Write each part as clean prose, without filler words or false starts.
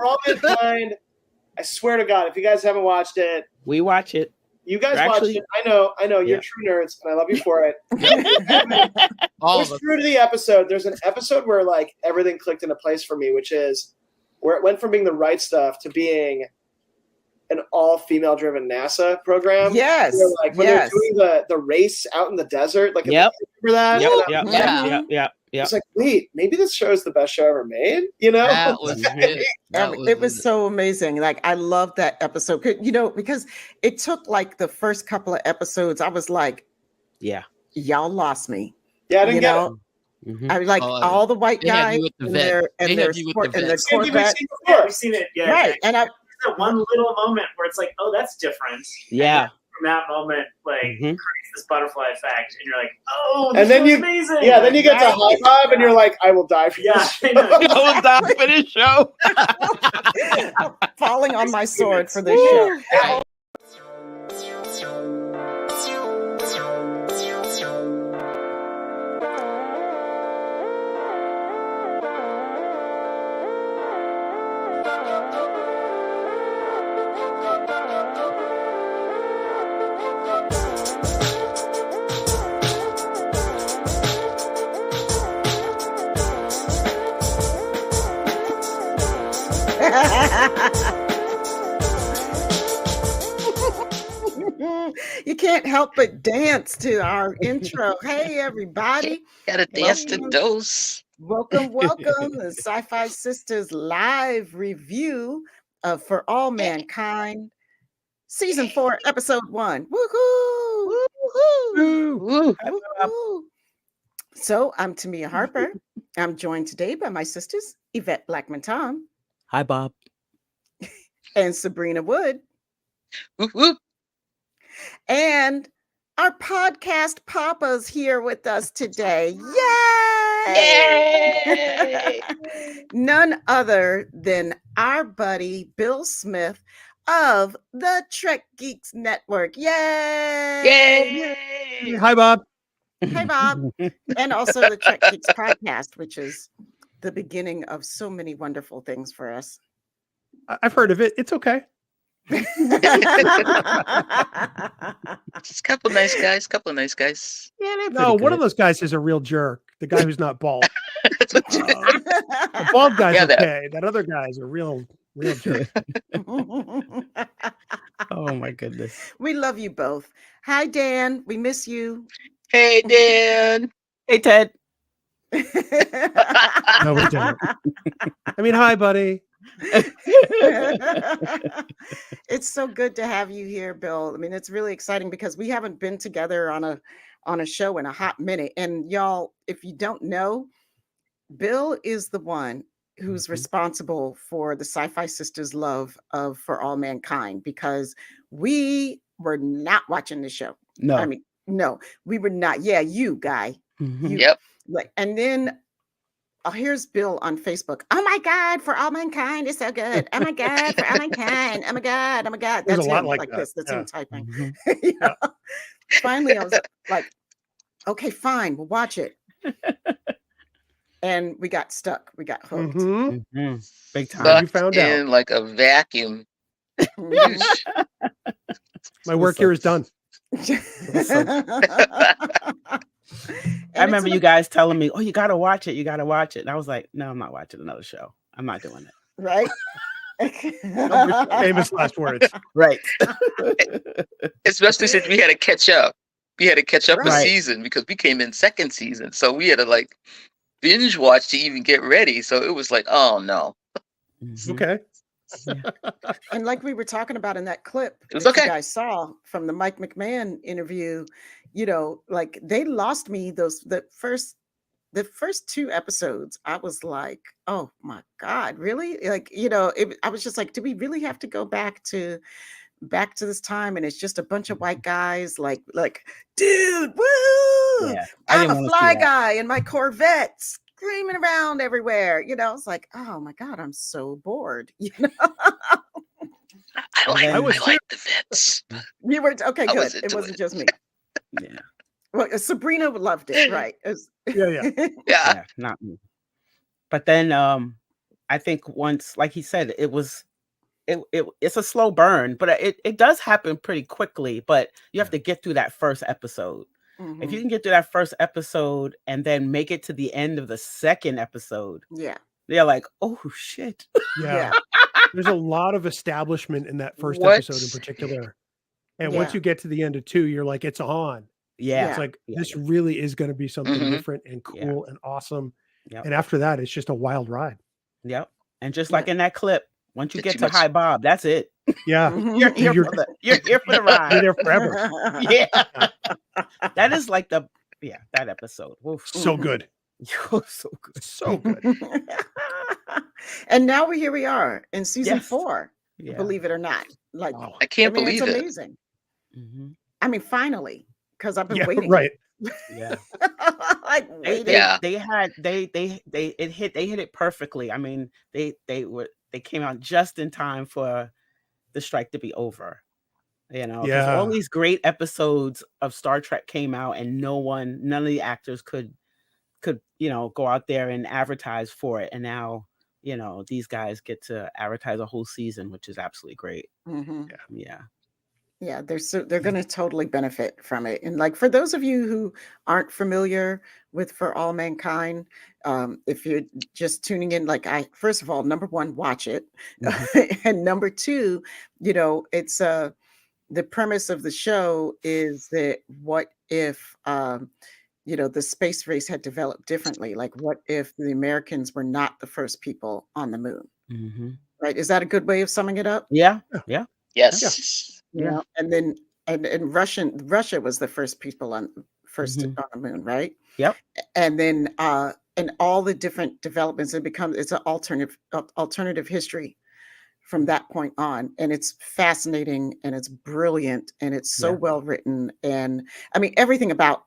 For All Mankind, I swear to God, if you guys haven't watched it, we watch it. You guys watched it. I know. You're true nerds, and I love you for it. Push through to the episode. There's an episode where like everything clicked into place for me, which is where it went from being the right stuff to being an all-female driven NASA program. Yes. When they're doing the race out in the desert. Like, remember that? Yep. It's like, wait, maybe this show is the best show ever made. You know, that was it. It was so amazing. Like, I love that episode. You know, because it took like the first couple of episodes. I was like, y'all lost me. Yeah, I didn't get it. I was like all the white guys and their Corvette. I've seen it. Yeah, right. And I that one little moment where it's like, oh, that's different. Yeah. From that moment, like creates this butterfly effect, and you're like, oh, and then amazing. Yeah, then you get to High Bob, and you're like, I will die for this show. I will die for this show. Falling on my sword for this show. You can't help but dance to our intro. Hey, everybody. Gotta dance to dose. Welcome. The Sci-Fi Sistas live review of For All Mankind, Season 4, Episode 1. Woohoo! Woohoo! Woohoo! So, I'm Tamia Harper. I'm joined today by my sisters, Yvette Blackman-Tom. Hi, Bob. And Sabrina Wood. Whoop, whoop. And our podcast papa's here with us today. Yay! Yay! None other than our buddy Bill Smith of the Trek Geeks Network. Yay! Yay! Hi, Bob. Hey, Bob. And also the Trek Geeks podcast, which is the beginning of so many wonderful things for us. I've heard of it. It's okay. Just a couple nice guys. Yeah, no, one of those guys is a real jerk. The guy who's not bald. The bald guy's okay. That other guy's a real jerk. Oh my goodness. We love you both. Hi, Dan. We miss you. Hey, Dan. Hey, Ted. No, we don't. I mean, hi, buddy. It's so good to have you here, Bill. I mean, it's really exciting because we haven't been together on a show in a hot minute. And y'all, if you don't know, Bill is the one who's responsible for the Sci-Fi Sistas love of For All Mankind, because we were not watching the show. No. I mean, no, we were not. Yeah, you guy. Yep. Like, and then here's Bill on Facebook. Oh my God, For All Mankind is so good. Oh my God, For All Mankind. Oh my God. Oh my God. There's That's a lot him, like that. this. That's him typing. Yeah. Finally, I was like, okay, fine, we'll watch it. And we got stuck. We got hooked. Big time. Sucked You found in out. like a vacuum. My work here is done. I remember you guys telling me, "Oh, you gotta watch it. You gotta watch it." And I was like, "No, I'm not watching another show. I'm not doing it." Right? Famous last words. Right. Especially since we had to catch up. We had to catch up a Right. season because we came in second season. So we had to like binge watch to even get ready. So it was like, oh no. Okay. And like we were talking about in that clip It was that okay. you guys saw from the Mike McMahon interview, you know, like they lost me the first 2 episodes. I was like, oh my God, really? Like, you know, I was just like, do we really have to go back to this time? And it's just a bunch of white guys like, dude, woo! Yeah, I I'm didn't a wanna see fly that. guy in my Corvette screaming around everywhere. You know, it's like, oh my God, I'm so bored. You know, I was like the Vets. you were okay. I Good. was It into wasn't it. just me. Yeah. Well, Sabrina loved it, right? Yeah. Yeah. Yeah, not me. But then I think once, like he said, it's a slow burn, but it does happen pretty quickly. But you have to get through that first episode. Mm-hmm. If you can get through that first episode and then make it to the end of the second episode, they're like, oh shit. Yeah. There's a lot of establishment in that first episode in particular. And once you get to the end of 2, you're like, it's on. Yeah. It's like, this really is going to be something different and cool and awesome. Yep. And after that, it's just a wild ride. Yep. And just like in that clip, once you get to High Bob, that's it. Yeah. You're here for the ride. You're there forever. Yeah. That is like that episode. Oof. So good. So good. So good. And now here we are in season 4. Yeah. Believe it or not. Like, I can't believe it's it. Amazing. Mm-hmm. I mean, finally, because I've been waiting. Right. Yeah. Like waiting. They hit it perfectly. I mean, they came out just in time for the strike to be over. You know, because all these great episodes of Star Trek came out and none of the actors could go out there and advertise for it. And now, these guys get to advertise a whole season, which is absolutely great. Mm-hmm. Yeah, they're going to totally benefit from it. And like, for those of you who aren't familiar with For All Mankind, if you're just tuning in, like, first of all, number 1, watch it. Mm-hmm. And number 2, it's the premise of the show is that what if the space race had developed differently? Like, what if the Americans were not the first people on the moon? Mm-hmm. Right? Is that a good way of summing it up? Yeah. Yes. Yeah. And then and Russia was the first people on the moon, right? Yep. And then and all the different developments, it's an alternative history from that point on. And it's fascinating and it's brilliant and it's so well written. And I mean, everything about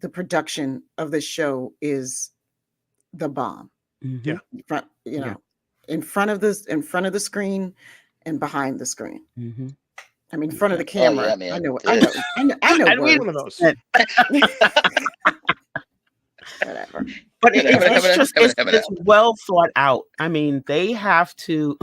the production of this show is the bomb. Mm-hmm. Yeah. In front of the screen and behind the screen. Mm-hmm. I mean, in front of the camera. Yeah, I know. One of those. Whatever. But it's well thought out. I mean, they have to.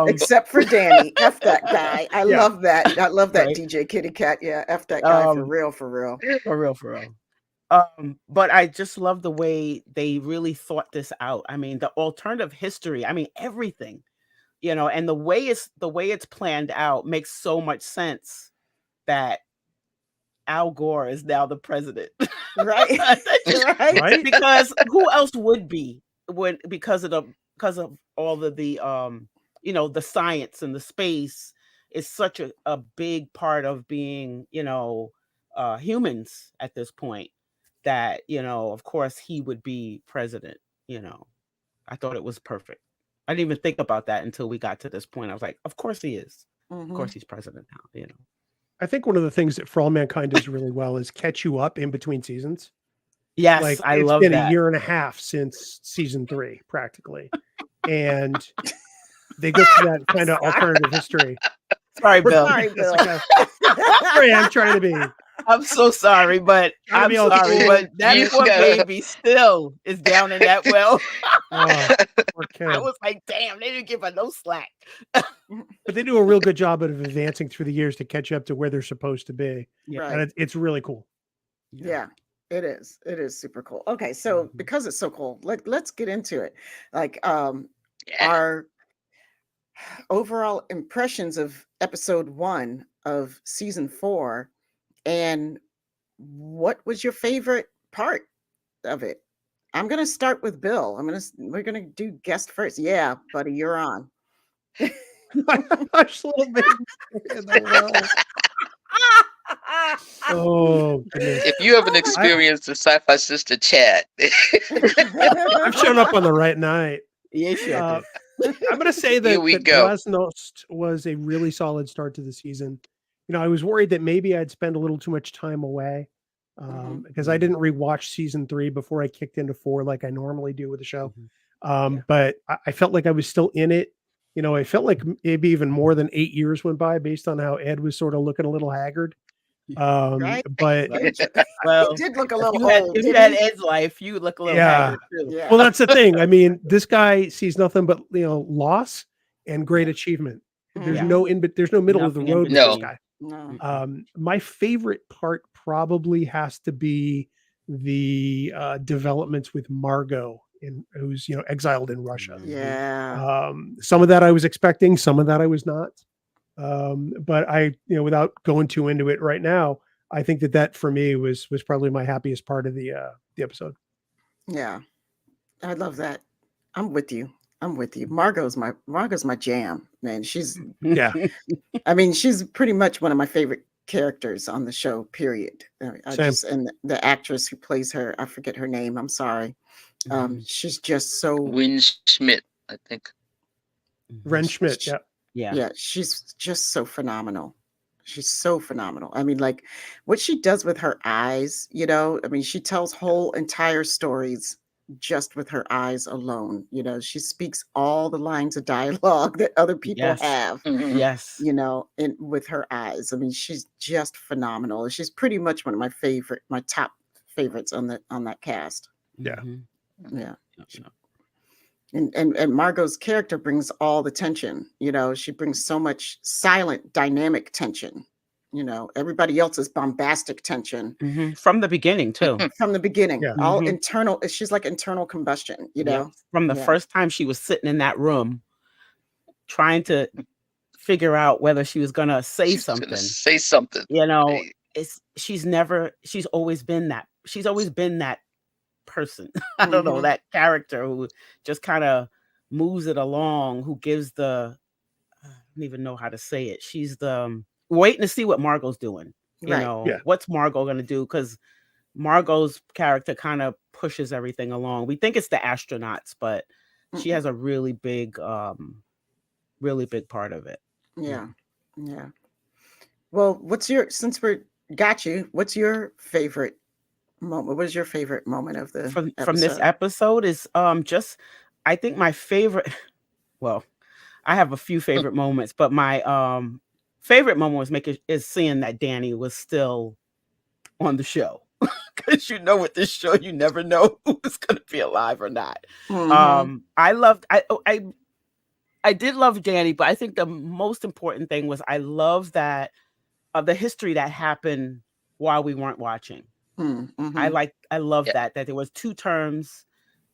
Except for Danny. F that guy. I love that. I love that, right? DJ Kitty Cat. Yeah, F that guy for real. But I just love the way they really thought this out. I mean, the alternative history, I mean, everything, and the way it's planned out makes so much sense that Al Gore is now the president. Right. Right. Because who else would be because of all of the the science and the space is such a big part of being, humans at this point. That, of course he would be president. I thought it was perfect. I didn't even think about that until we got to this point. I was like, of course he is. Mm-hmm. Of course he's president now, I think one of the things that For All Mankind does really well is catch you up in between seasons. Yes, like, I love that. It's been a year and a half since season 3, practically. And they go through that kind of alternative history. Sorry, Bill. Sorry, I'm trying to be. I'm so sorry, but I'm sorry, but that poor baby still is down in that well. I was like, damn, they didn't give her no slack. But they do a real good job of advancing through the years to catch up to where they're supposed to be. Right. And it's really cool. Yeah, it is. It is super cool. Okay, so because it's so cool, let's get into it. Like, our overall impressions of episode 1 of season 4. And what was your favorite part of it? I'm going to start with Bill. We're going to do guest first. Yeah, buddy, you're on. Hush, little baby. Oh, goodness. If you haven't experienced the Sci-Fi Sister chat, I've shown up on the right night. Yes, I'm going to say that Glasnost was a really solid start to the season. I was worried that maybe I'd spend a little too much time away because I didn't rewatch season 3 before I kicked into 4 like I normally do with the show. But I felt like I was still in it. I felt like maybe even more than 8 years went by based on how Ed was sort of looking a little haggard. Right? But he did look a little old. If you had Ed's life, you would look a little haggard too. Yeah. Well, that's the thing. I mean, this guy sees nothing but loss and great achievement. There's no middle of the road with this guy. No. My favorite part probably has to be the developments with Margot, who's exiled in Russia. Yeah. Some of that I was expecting, some of that I was not. But I, without going too into it right now, I think that for me was probably my happiest part of the episode. Yeah, I love that. I'm with you. Margot's my jam, man. She's I mean, she's pretty much one of my favorite characters on the show. Period. And the actress who plays her, I forget her name. I'm sorry. She's just so. Wynn Schmidt, I think. Ren Schmidt. Yeah. She's just so phenomenal. She's so phenomenal. I mean, like what she does with her eyes. I mean, she tells whole entire stories just with her eyes alone. She speaks all the lines of dialogue that other people have. Yes. And with her eyes. I mean, she's just phenomenal. She's pretty much one of my top favorites on that cast. Yeah. Yeah. And Margot's character brings all the tension. She brings so much silent, dynamic tension. Everybody else's bombastic tension from the beginning too. From the beginning, all internal. She's like internal combustion. From the first time she was sitting in that room, trying to figure out whether she was gonna say something. She's always been that. She's always been that person. I don't know, that character who just kind of moves it along, who gives I don't even know how to say it. She's the waiting to see what Margot's doing. What's Margot gonna do? Because Margot's character kind of pushes everything along. We think it's the astronauts, but she has a really big part of it. Yeah. Well, what's your favorite moment? What was your favorite moment of the from this episode? Is I think my favorite. Well, I have a few favorite moments, but my favorite moment was seeing that Danny was still on the show. Because with this show, you never know who's going to be alive or not. I did love Danny, but I think the most important thing was I love that the history that happened while we weren't watching. I love that there was 2 terms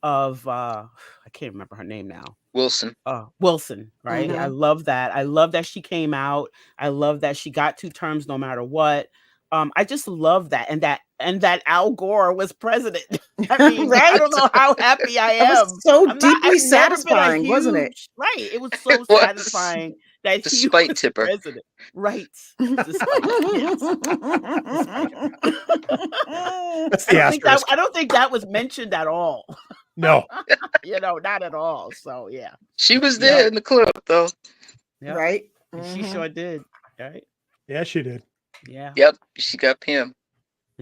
of I can't remember her name now. Wilson, right? I love that. I love that she came out. I love that she got 2 terms no matter what. I just love that, and that Al Gore was president. I mean, right? I don't know how happy I am. It was so deeply satisfying, wasn't it? Right. It was so satisfying that he was tipper. president. Right. That's the I don't think that was mentioned at all. No. Not at all. So yeah. She was there in the clip though. Yep. Right. She sure did. Right. Yeah, she did. Yeah. Yep. She got Pam.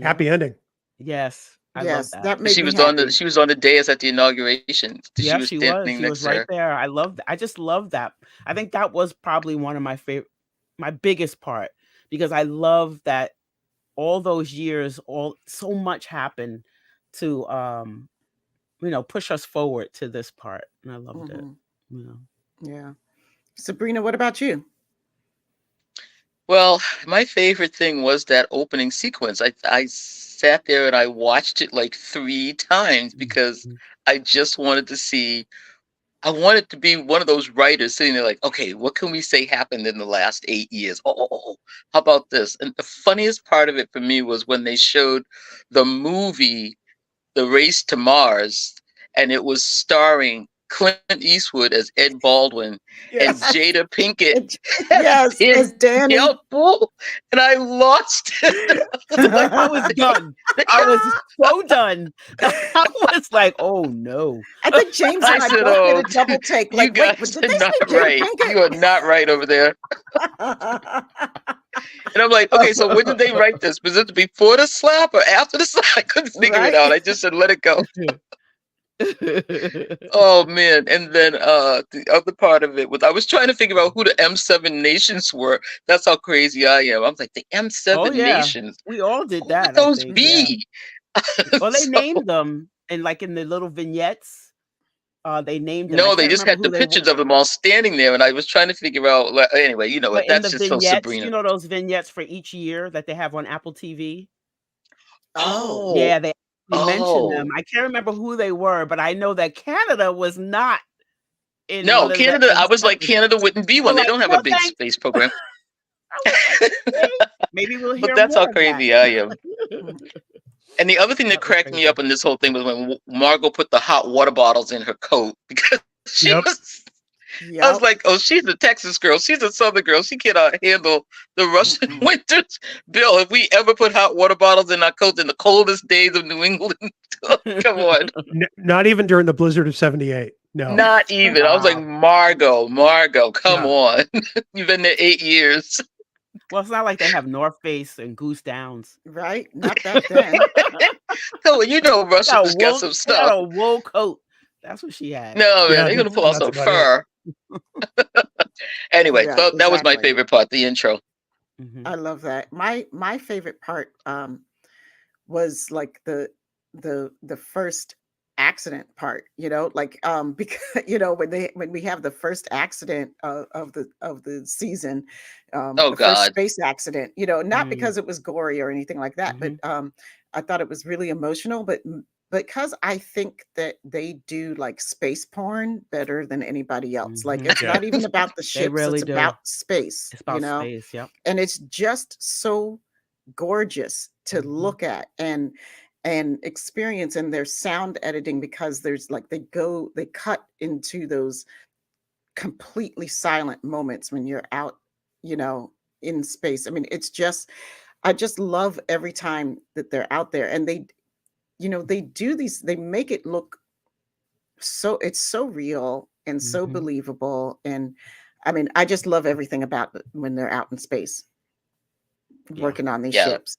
Happy ending. Yes. I love that. She was on the dais at the inauguration. She was right there. I just love that. I think that was probably one of my biggest part, because I love that all those years, so much happened to push us forward to this part, and I loved it. Yeah. Sabrina, what about you? Well, my favorite thing was that opening sequence. I sat there and I watched it like 3 times because I just wanted to see. I wanted to be one of those writers sitting there like, okay, what can we say happened in the last 8 years? Oh, how about this? And the funniest part of it for me was when they showed the movie, The Race to Mars, and it was starring Clint Eastwood as Ed Baldwin and Jada Pinkett as Danny. And I lost it. I was done. I was so done. I was like, oh no. I think James and I both did a double take. Like, you guys are not right. You are not right over there. And I'm like, okay, so when did they write this? Was it before the slap or after the slap? I couldn't figure it out. I just said, let it go. Oh man. And then the other part of it was I was trying to figure out who the M7 nations were. That's how crazy I am. I'm like, the M7 nations. We all did Who that. would those I think, be? Well, they named them, and like in the little vignettes, they named them. No, they just had the pictures of them all standing there, and I was trying to figure out. Anyway, you know what? That's just so Sabrina. You know those vignettes for each year that they have on Apple TV. Oh, yeah, they mentioned them. I can't remember who they were, but I know that Canada was not in. No, Canada. I was like, Canada wouldn't be one. They don't have a big space program. Maybe we'll hear. But that's how crazy I am. And the other thing that cracked me up in this whole thing was when Margot put the hot water bottles in her coat because she was. I was like, oh, she's a Texas girl. She's a Southern girl. She cannot handle the Russian winters. Bill, if we ever put hot water bottles in our coats in the coldest days of New England, come on. Not even during the blizzard of 78. No. Not even. I was like, Margot, come on. You've been there 8 years. Well, it's not like they have North Face and Goose Downs, right? Not that then. So you know, Russia's got some stuff. Got a wool coat. That's what she had. No, man, they're gonna pull out some fur. Anyway, so that was my favorite part, the intro. Mm-hmm. I love that. My favorite part was like the first accident part, like because when we have the first accident of the season, the first space accident, not because it was gory or anything like that, but I thought it was really emotional, but because I think that they do like space porn better than anybody else. Like it's not even about the ships, it's about space. It's about space, and it's just so gorgeous to look at and experience, and their sound editing, because there's like they cut into those completely silent moments when you're out, in space. I mean, I just love every time that they're out there, and they do these, they make it look so, it's so real and so believable. And I mean, I just love everything about it when they're out in space working on these ships.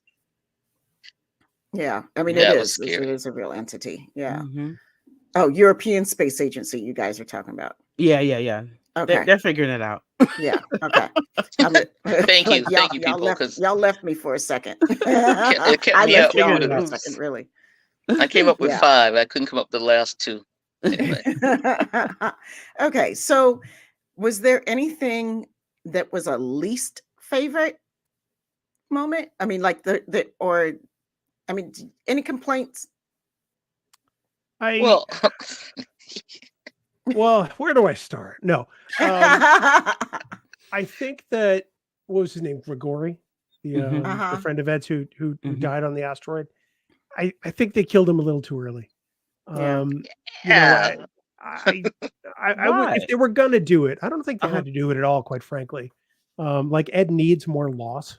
Yeah, I mean, it is a real entity. Yeah. Oh, European Space Agency, you guys are talking about. Yeah. Okay, they're figuring it out. Yeah. Okay. Thank you, people. Y'all left me for a second. It kept me up. Really. I came up with 5. I couldn't come up with the last 2. Anyway. Okay, so was there anything that was a least favorite moment? I mean, like any complaints? Well, where do I start? No. I think that, what was his name? Gregory, the friend of Ed's who died on the asteroid. I think they killed him a little too early. I would, if they were gonna do it, I don't think they had to do it at all, quite frankly. Like Ed needs more loss,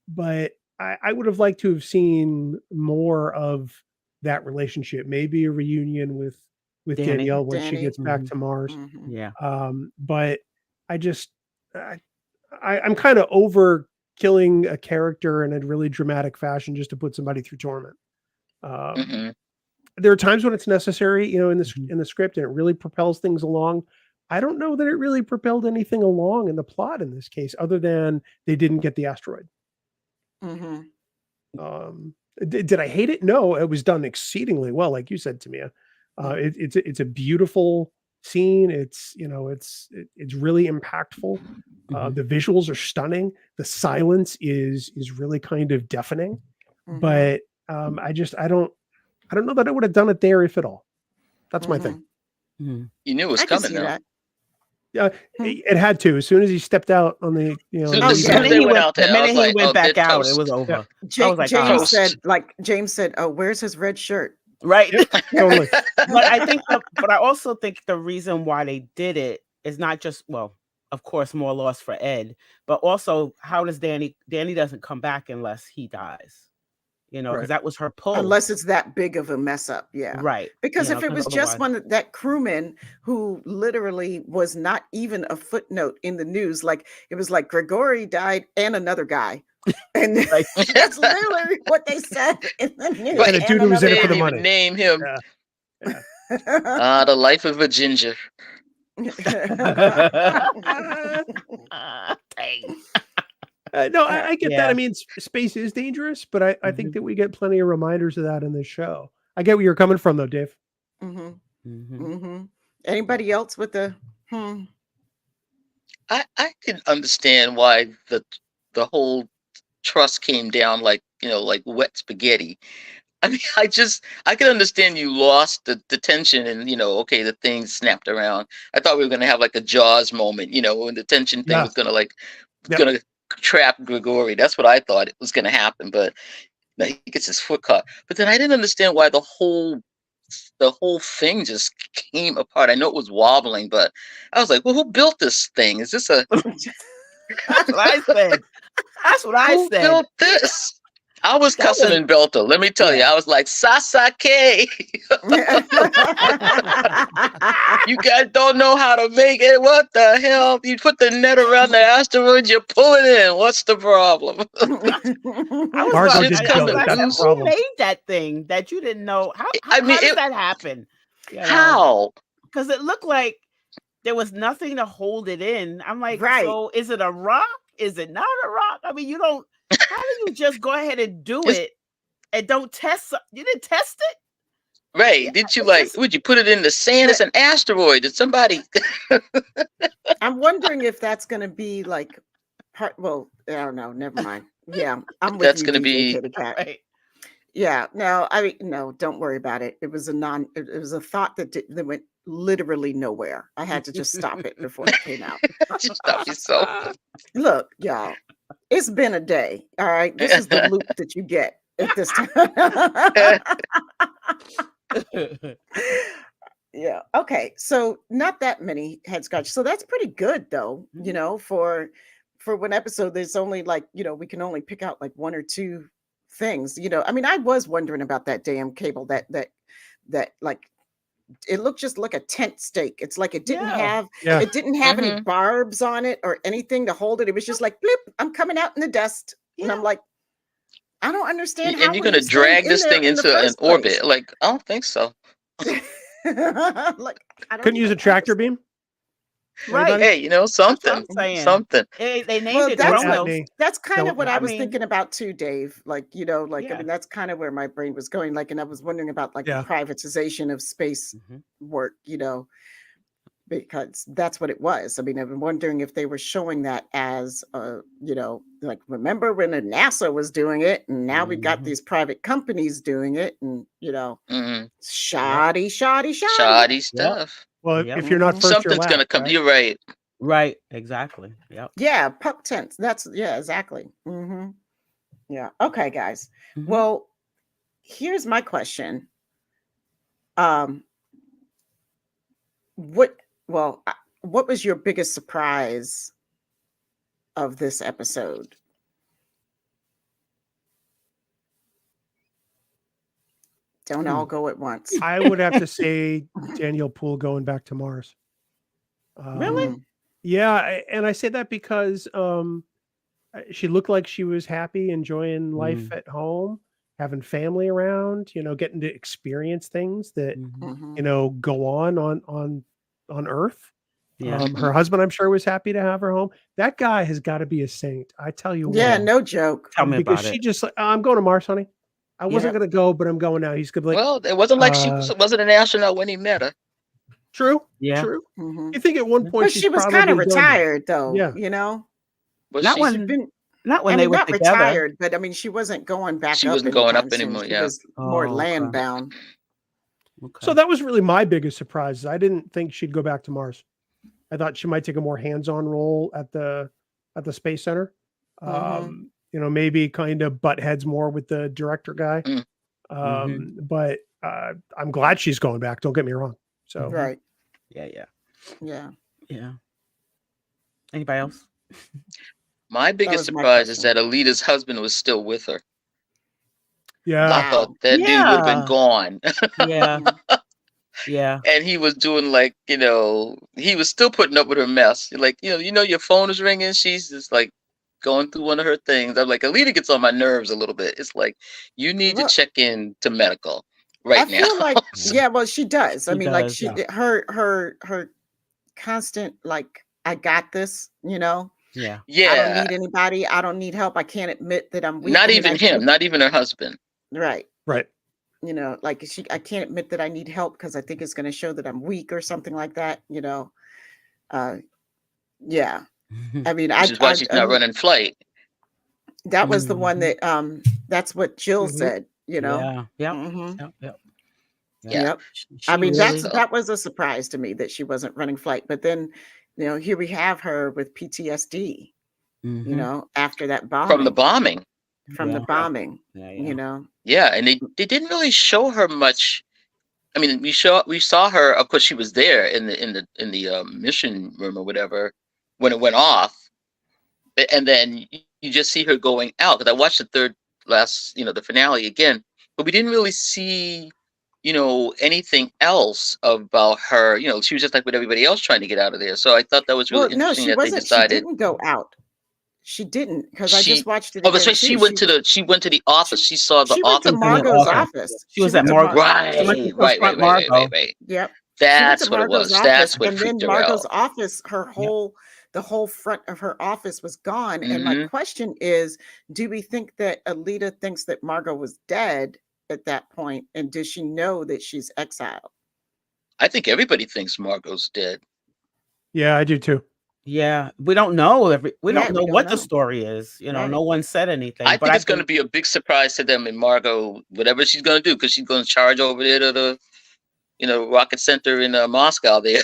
but I would have liked to have seen more of that relationship. Maybe a reunion with Danielle when she gets back to Mars. Yeah. But I'm kind of over killing a character in a really dramatic fashion just to put somebody through torment. There are times when it's necessary, in the script, and it really propels things along. I don't know that it really propelled anything along in the plot in this case, other than they didn't get the asteroid. Did I hate it? No, it was done exceedingly well, like you said, Tamia. It's a beautiful scene. It's really impactful. The visuals are stunning. The silence is really kind of deafening. But I don't know that I would have done it there, if at all. That's my thing. You knew it was coming, though. Yeah, it had to. As soon as he stepped out on the, as soon as they went out there, the minute he went back out, it was over. Yeah. James said, "Oh, where's his red shirt?" Right. Yep, totally. But I also think the reason why they did it is not just, well, of course, more loss for Ed, but also how does Danny doesn't come back unless he dies. Because that was her pull. Unless it's that big of a mess up. Yeah. Right. Because if it was just that crewman who literally was not even a footnote in the news, like it was like Gregory died and another guy. And that's literally what they said in the news. And a dude who was in it for the money. Name him. Yeah. The life of a ginger. Dang. No, I get that. I mean, space is dangerous, but I think that we get plenty of reminders of that in this show. I get where you're coming from, though, Dave. Anybody else with the? I can understand why the whole trust came down like wet spaghetti. I mean, I can understand you lost the tension and, okay, the thing snapped around. I thought we were going to have like a Jaws moment, when the tension thing was going to going to trap Grigori. That's what I thought it was going to happen. But he gets his foot caught. But then I didn't understand why the whole thing just came apart. I know it was wobbling, but I was like, well, who built this thing? Is this a... That's what I said. That's what I said. Who built this? I was cussing in Belter. Let me tell you, I was like, Sasake. You guys don't know how to make it. What the hell? You put the net around the asteroid, you pull it in. What's the problem? Marco did build it. That's the problem. Who made that thing that you didn't know? How did that happen? How? Because it looked like there was nothing to hold it in. I'm like, so is it a rock? Is it not a rock? I mean, you don't. How do you just go ahead and do it and don't test? You didn't test it, right? Yeah, did you would you put it in the sand? It's an asteroid. Did somebody? I'm wondering if that's going to be like part. Well, I don't know. Never mind. Yeah, I'm with that's you. That's going to be. Right. Yeah. No, no. Don't worry about it. It was a thought that went literally nowhere. I had to just stop it before it came out. Stop yourself. Look, y'all. It's been a day. All right. This is the loop that you get at this time. Yeah. Okay. So not that many head scratches. So that's pretty good though, for one episode. There's only we can only pick out like one or two things, I mean, I was wondering about that damn cable that like it looked just like a tent stake. It's like it didn't have any barbs on it or anything to hold it. It was just like, blip, I'm coming out in the dust. Yeah. And I'm like, I don't understand how. And you're going to drag this thing into an orbit. Like, I don't think so. Couldn't use a tractor beam? Right. Hey, something. Something. They named it Dronos. That's kind of what I was thinking about too, Dave. I mean, that's kind of where my brain was going. And I was wondering about the privatization of space work, because that's what it was. I mean, I've been wondering if they were showing that as, remember when NASA was doing it, and now we got these private companies doing it, and shoddy stuff. Well, if you're not first, something's going to come. Right? You're right. Right. Exactly. Yep. Yeah. Puck tents. Exactly. Yeah. Okay, guys. Well, here's my question. What was your biggest surprise of this episode? Don't all go at once. I would have to say Danielle Poole going back to Mars. Really? Yeah, and I say that because she looked like she was happy, enjoying life at home, having family around, getting to experience things that go on Earth. Yeah. Her husband, I'm sure, was happy to have her home. That guy has got to be a saint. I tell you what. Yeah, no joke. Tell me about it. Because she just I'm going to Mars, honey. I wasn't going to go, but I'm going now. He's going to be like, well, it wasn't like she wasn't an astronaut when he met her. True. Yeah. True. You think at one point, but she was kind of retired, though. Yeah. But not when they were together. Retired, but I mean, she wasn't going back. She wasn't going up anymore. She was more land bound. Okay. So that was really my biggest surprise. I didn't think she'd go back to Mars. I thought she might take a more hands-on role at the Space Center. Maybe kind of butt heads more with the director guy. But I'm glad she's going back. Don't get me wrong. So right. Yeah. Anybody else? My biggest surprise is that Alita's husband was still with her. Yeah. I thought that dude would have been gone. Yeah. Yeah. And he was doing he was still putting up with her mess. Like, your phone is ringing. She's just like going through one of her things. I'm like, Alita gets on my nerves a little bit. It's like, you need to check in to medical. right I now. feel like, yeah, well, she does. I She mean, like does, yeah. her constant, like, I got this, you know. Yeah. I don't Yeah. need anybody. I don't need help. I can't admit that I'm weak. Not I mean, even I him. think, Not even her husband. right. Right. You know, like I can't admit that I need help because I think it's going to show that I'm weak or something like that. You know, yeah. I mean, Which is why she's not running flight. that was the one that that's what Jill said. You know. Yeah. Yep. Mhm. Yep. Yep. Yeah. Yep. She I mean, really, that was a surprise to me that she wasn't running flight. But then, you know, here we have her with PTSD. You know, after that bombing. From the bombing. From the bombing. Yeah. You know. Yeah, and they didn't really show her much. I mean, we saw her. Of course, she was there in the mission room or whatever when it went off, and then you just see her going out. Because I watched the the finale again, but we didn't really see, anything else about her. She was just like with everybody else trying to get out of there. So I thought that was really interesting that they decided. She didn't go out. She didn't, because I just watched it. Oh, but she went to the office. She saw the office. She went to Margot's office. She was at Margot. Right. Yep. That's what it was. That's what freaked her out. And then Margot's office, the whole front of her office was gone. And my question is, do we think that Alita thinks that Margot was dead at that point? And does she know that she's exiled? I think everybody thinks Margot's dead. Yeah, I do too. Yeah, we don't know. We don't know what the story is. No one said anything. I think it's going to be a big surprise to them in Margot, whatever she's going to do, because she's going to charge over there to the, rocket center in Moscow. There,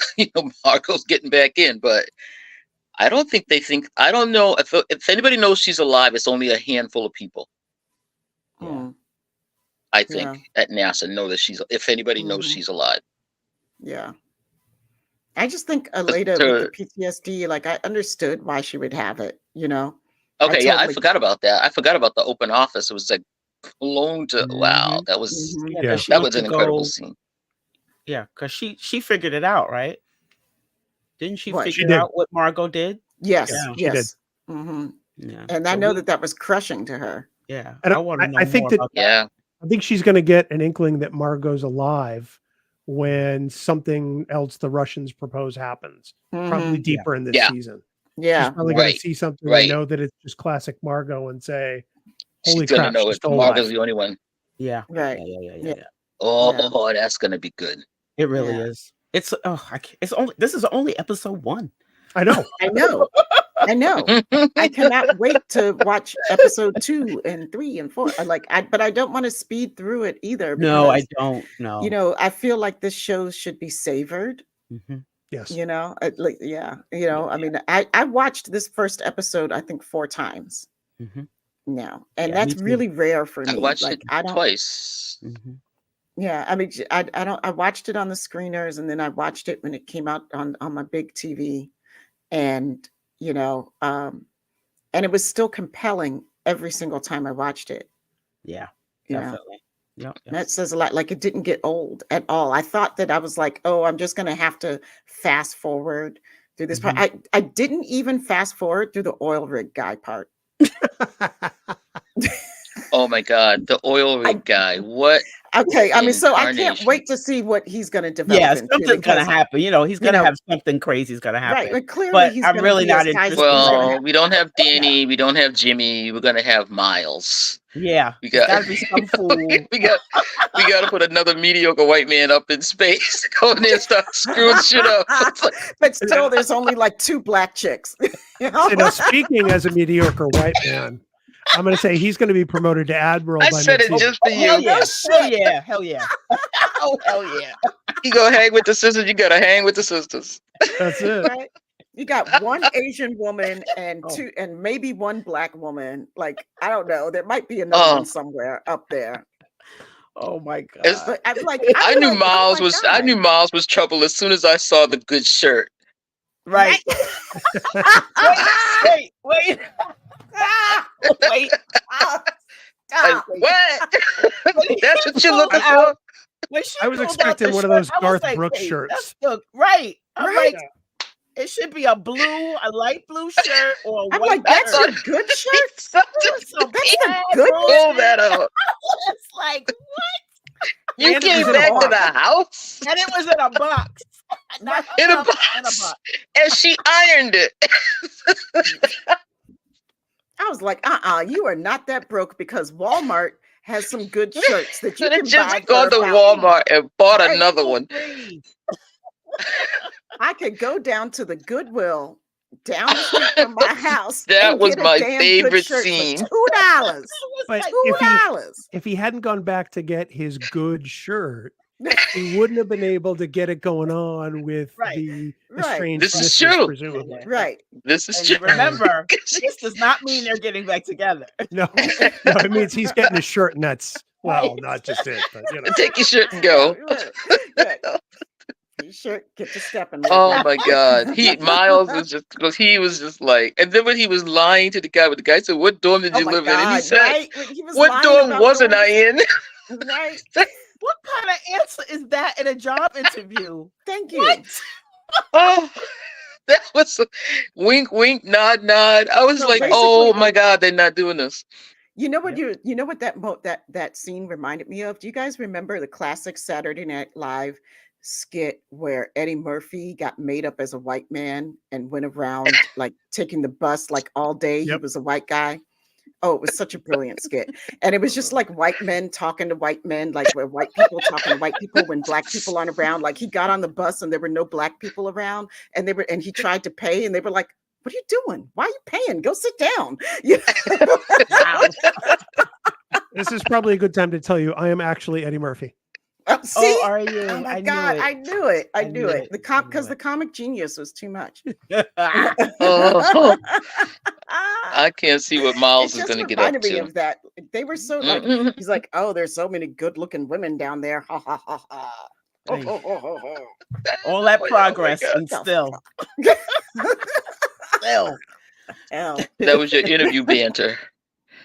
Margot's getting back in, but I don't think they think. I don't know if anybody knows she's alive. It's only a handful of people. Yeah. I think at NASA know that if anybody knows she's alive. Yeah. I just think Alita with the PTSD, like, I understood why she would have it, Okay, I forgot about that. I forgot about the open office. It was like clone to wow. That was that was an incredible scene. Yeah, because she figured it out, right? Didn't she figure out what Margot did? Yes, yeah, yes. Mm-hmm. Yeah, and I know that was crushing to her. Yeah, and I want to know more about that. I think she's going to get an inkling that Margot's alive when something else the Russians propose happens, probably deeper in this season. Yeah. She's probably going to see something and know that it's just classic Margot and say, holy she's crap, know Margot's the only one. Yeah. Right. Yeah. Oh, that's going to be good. It really is. This is only episode 1. I know. I cannot wait to watch episode 2 and 3 and 4. But I don't want to speed through it either. Because, no, I don't. No. I feel like this show should be savored. Mm-hmm. Yes. I mean, I watched this first episode, I think 4 times now. And that's really rare for me. I watched it twice. Mm-hmm. Yeah. I mean, I watched it on the screeners, and then I watched it when it came out on my big TV. And and it was still compelling every single time I watched it. Yeah, definitely. Yeah, that says a lot. Like, it didn't get old at all. I thought that I was like, oh, I'm just going to have to fast forward through this part. I didn't even fast forward through the oil rig guy part. Oh my God, the oil rig guy. What? Okay, I mean, so I can't wait to see what he's going to develop. Yeah, something's going to happen. He's going to have something crazy's going to happen. Right, but clearly but he's I'm really not interested. Well, we don't have Danny. We don't have Jimmy. We're going to have Miles. Yeah, we got to be some fool. we got to put another mediocre white man up in space. Go in there and start screwing shit up. But still, there's only like 2 black chicks. Speaking as a mediocre white man, I'm going to say he's going to be promoted to admiral. I said it just for you. Hell yeah. Oh, hell yeah. You go hang with the sisters. You got to hang with the sisters. That's it. Right? You got 1 Asian woman and 2, and maybe 1 black woman. Like, I don't know. There might be another one somewhere up there. Oh my God. But I knew Miles was trouble as soon as I saw the good shirt. Right. Wait. Wait. Stop. What? That's what you're looking for? I was expecting one of those Garth Brooks shirts. Right. Like, it should be a light blue shirt or a white that's shirt. a good shirt? That's a good Pull that up. It's like, what? You came back to the house? And it was in a box. In a box. And she ironed it. I was like, you are not that broke, because Walmart has some good shirts that you can just buy. Go to Walmart and bought another one. I could go down to the Goodwill down the street from my house. That was my favorite scene. $2. But if he hadn't gone back to get his good shirt, he wouldn't have been able to get it going on with the strange. This is true. Presumably. Right. This is true. Remember, this does not mean they're getting back together. No, it means he's getting his shirt nuts. Well, not just it, but take your shirt and go. Your shirt, get your stepping. Oh my God! Miles was just because he was just like, and then when he was lying to the guy said, "What dorm did you live in?" And he said, "What dorm wasn't I in?" Right. What kind of answer is that in a job interview? Thank you. What? Oh, that was a wink, wink, nod, nod. I was like, "Oh my God, they're not doing this." You know what that scene reminded me of? Do you guys remember the classic Saturday Night Live skit where Eddie Murphy got made up as a white man and went around like taking the bus like all day? He was a white guy. Oh, it was such a brilliant skit. And it was just like white men talking to white men, like where white people talking to white people when black people aren't around. Like he got on the bus and there were no black people around, and he tried to pay and they were like, "What are you doing? Why are you paying? Go sit down." This is probably a good time to tell you I am actually Eddie Murphy. See? Are you? Oh my God, I knew it. I knew it. Because the comic genius was too much. I can't see what Miles is going to get up to. Of that. They were so like, he's like, "Oh, there's so many good-looking women down there." Ha ha ha ha. All that progress and still. That was your interview banter.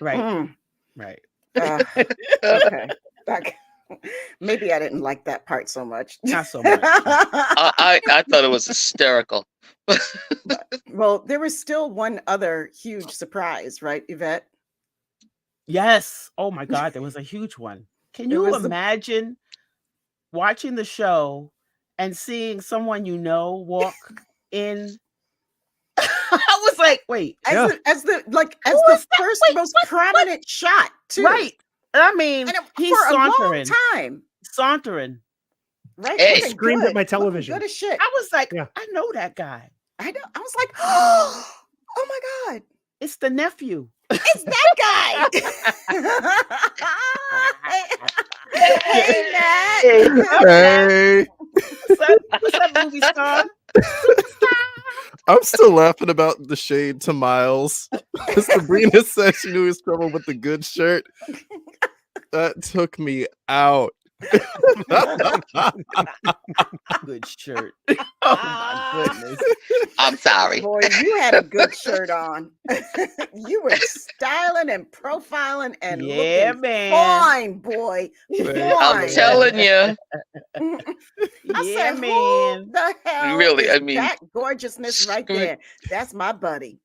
Right. Right. Okay. Maybe I didn't like that part so much. Not so much. I thought it was hysterical. Well, there was still one other huge surprise, right, Yvette? Yes. Oh my God, there was a huge one. Can you imagine watching the show and seeing someone you know walk in? I was like, wait. As the first most prominent shot, too. Right. I mean, he's sauntering. A long time. Sauntering. Right. Hey, screamed at my television. Good as shit. I was like, I know that guy. I was like, oh my God. It's the nephew. It's that guy. Hey, Matt. Hey. What's that movie star? I'm still laughing about the shade to Miles. Sabrina said she knew he was trouble with the good shirt. That took me out. Good shirt. Oh my goodness. I'm sorry. Boy, you had a good shirt on. You were styling and profiling and looking fine, boy. Fine. I'm telling you. I said, man. Who the hell really, is that gorgeousness right there? That's my buddy.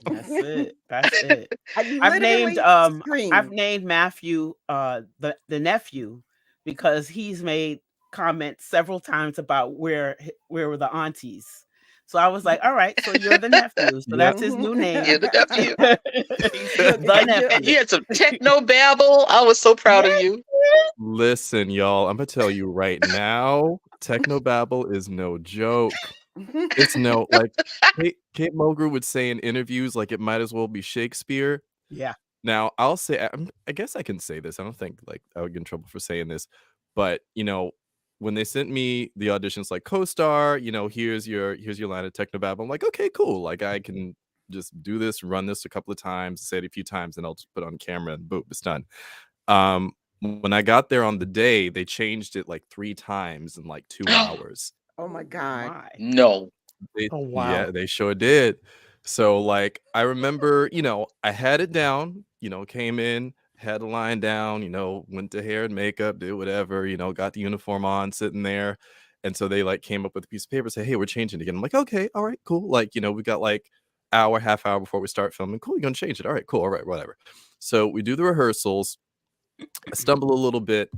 That's it. That's it. I've named Matthew the nephew because he's made comments several times about where were the aunties. So I was like, all right, so you're the nephew. So that's his new name. You're the nephew. The nephew. You had some techno babble. I was so proud of you. Listen, y'all, I'm gonna tell you right now, techno babble is no joke. It's no, like Kate Mulgrew would say in interviews, like it might as well be Shakespeare. Yeah. Now I'll say, I guess I can say this. I don't think like I would get in trouble for saying this, but when they sent me the auditions, like co-star, here's your line of technobabble. I'm like, okay, cool. Like I can just do this, run this a couple of times, say it a few times, and I'll just put it on camera and boom, it's done. When I got there on the day, they changed it like 3 times in like 2 hours. Oh my God. No. Wow. Yeah, they sure did. So like I remember, I had it down, came in, had a line down, went to hair and makeup, did whatever, got the uniform on, sitting there. And so they like came up with a piece of paper, say, hey, we're changing again. I'm like, okay, all right, cool. Like, we got like half hour before we start filming. Cool, you're gonna change it. All right, cool, all right, whatever. So we do the rehearsals. I stumble a little bit.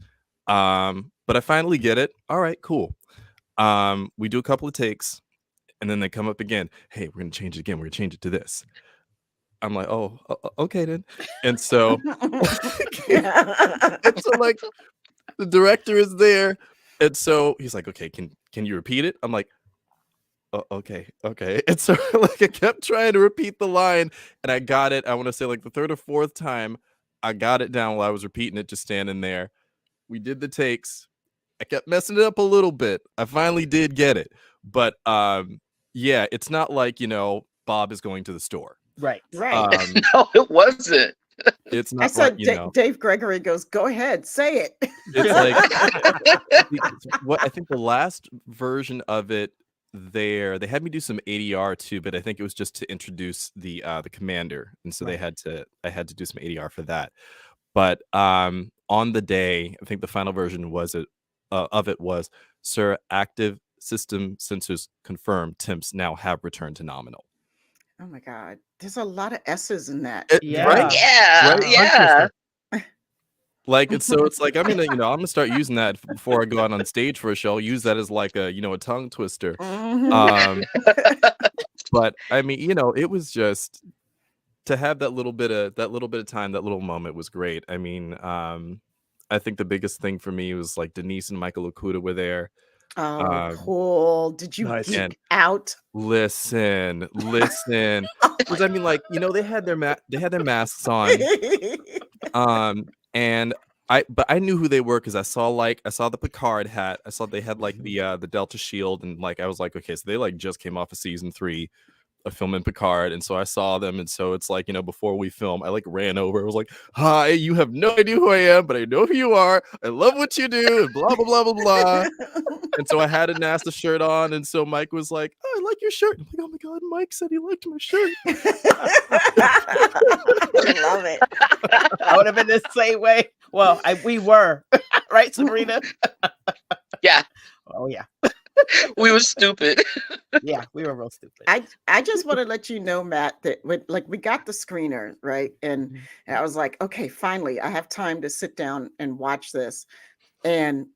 But I finally get it. All right, cool. We do a couple of takes, and then they come up again. Hey, we're gonna change it again. We're gonna change it to this. I'm like, oh, okay then. And so, and so like the director is there, and so he's like, okay, can you repeat it? I'm like, okay. And so like I kept trying to repeat the line, and I got it. I want to say like the third or fourth time, I got it down while I was repeating it, just standing there. We did the takes. I kept messing it up a little bit. I finally did get it, but yeah, it's not like Bob is going to the store. Right. No, it wasn't. It's not. I said like, Dave Gregory goes, "Go ahead, say it." It's like what I think the last version of it. They had me do some ADR too, but I think it was just to introduce the commander, and so I had to do some ADR for that. But on the day, I think the final version of it was, "Sir, active system sensors confirmed. Temps now have returned to nominal." Oh my God, there's a lot of S's in that. Right? Yeah. Like it's like I'm gonna start using that before I go out on stage for a show. I'll use that as like a a tongue twister. But I mean, it was just to have that little bit of time, that little moment was great. I mean, I think the biggest thing for me was like Denise and Michael Okuda were there. Oh, cool! Did you geek out? Listen, because I mean, like they had their masks on, and but I knew who they were because I saw the Picard hat. I saw they had like the Delta shield, and like I was like, okay, so they like just came off of season 3 of filming Picard, and so I saw them, and so it's like before we film, I like ran over. I was like, "Hi, you have no idea who I am, but I know who you are. I love what you do," and blah blah blah blah blah. And so I had a NASA shirt on, and so Mike was like, "Oh, I like your shirt." I'm like, "Oh my God, Mike said he liked my shirt." I love it. I would have been the same way. Well, we were right, Sabrina. Yeah. Oh yeah. We were stupid. Yeah, we were real stupid. I just want to let you know, Matt, that we got the screener, right? And I was like, okay, finally, I have time to sit down and watch this. And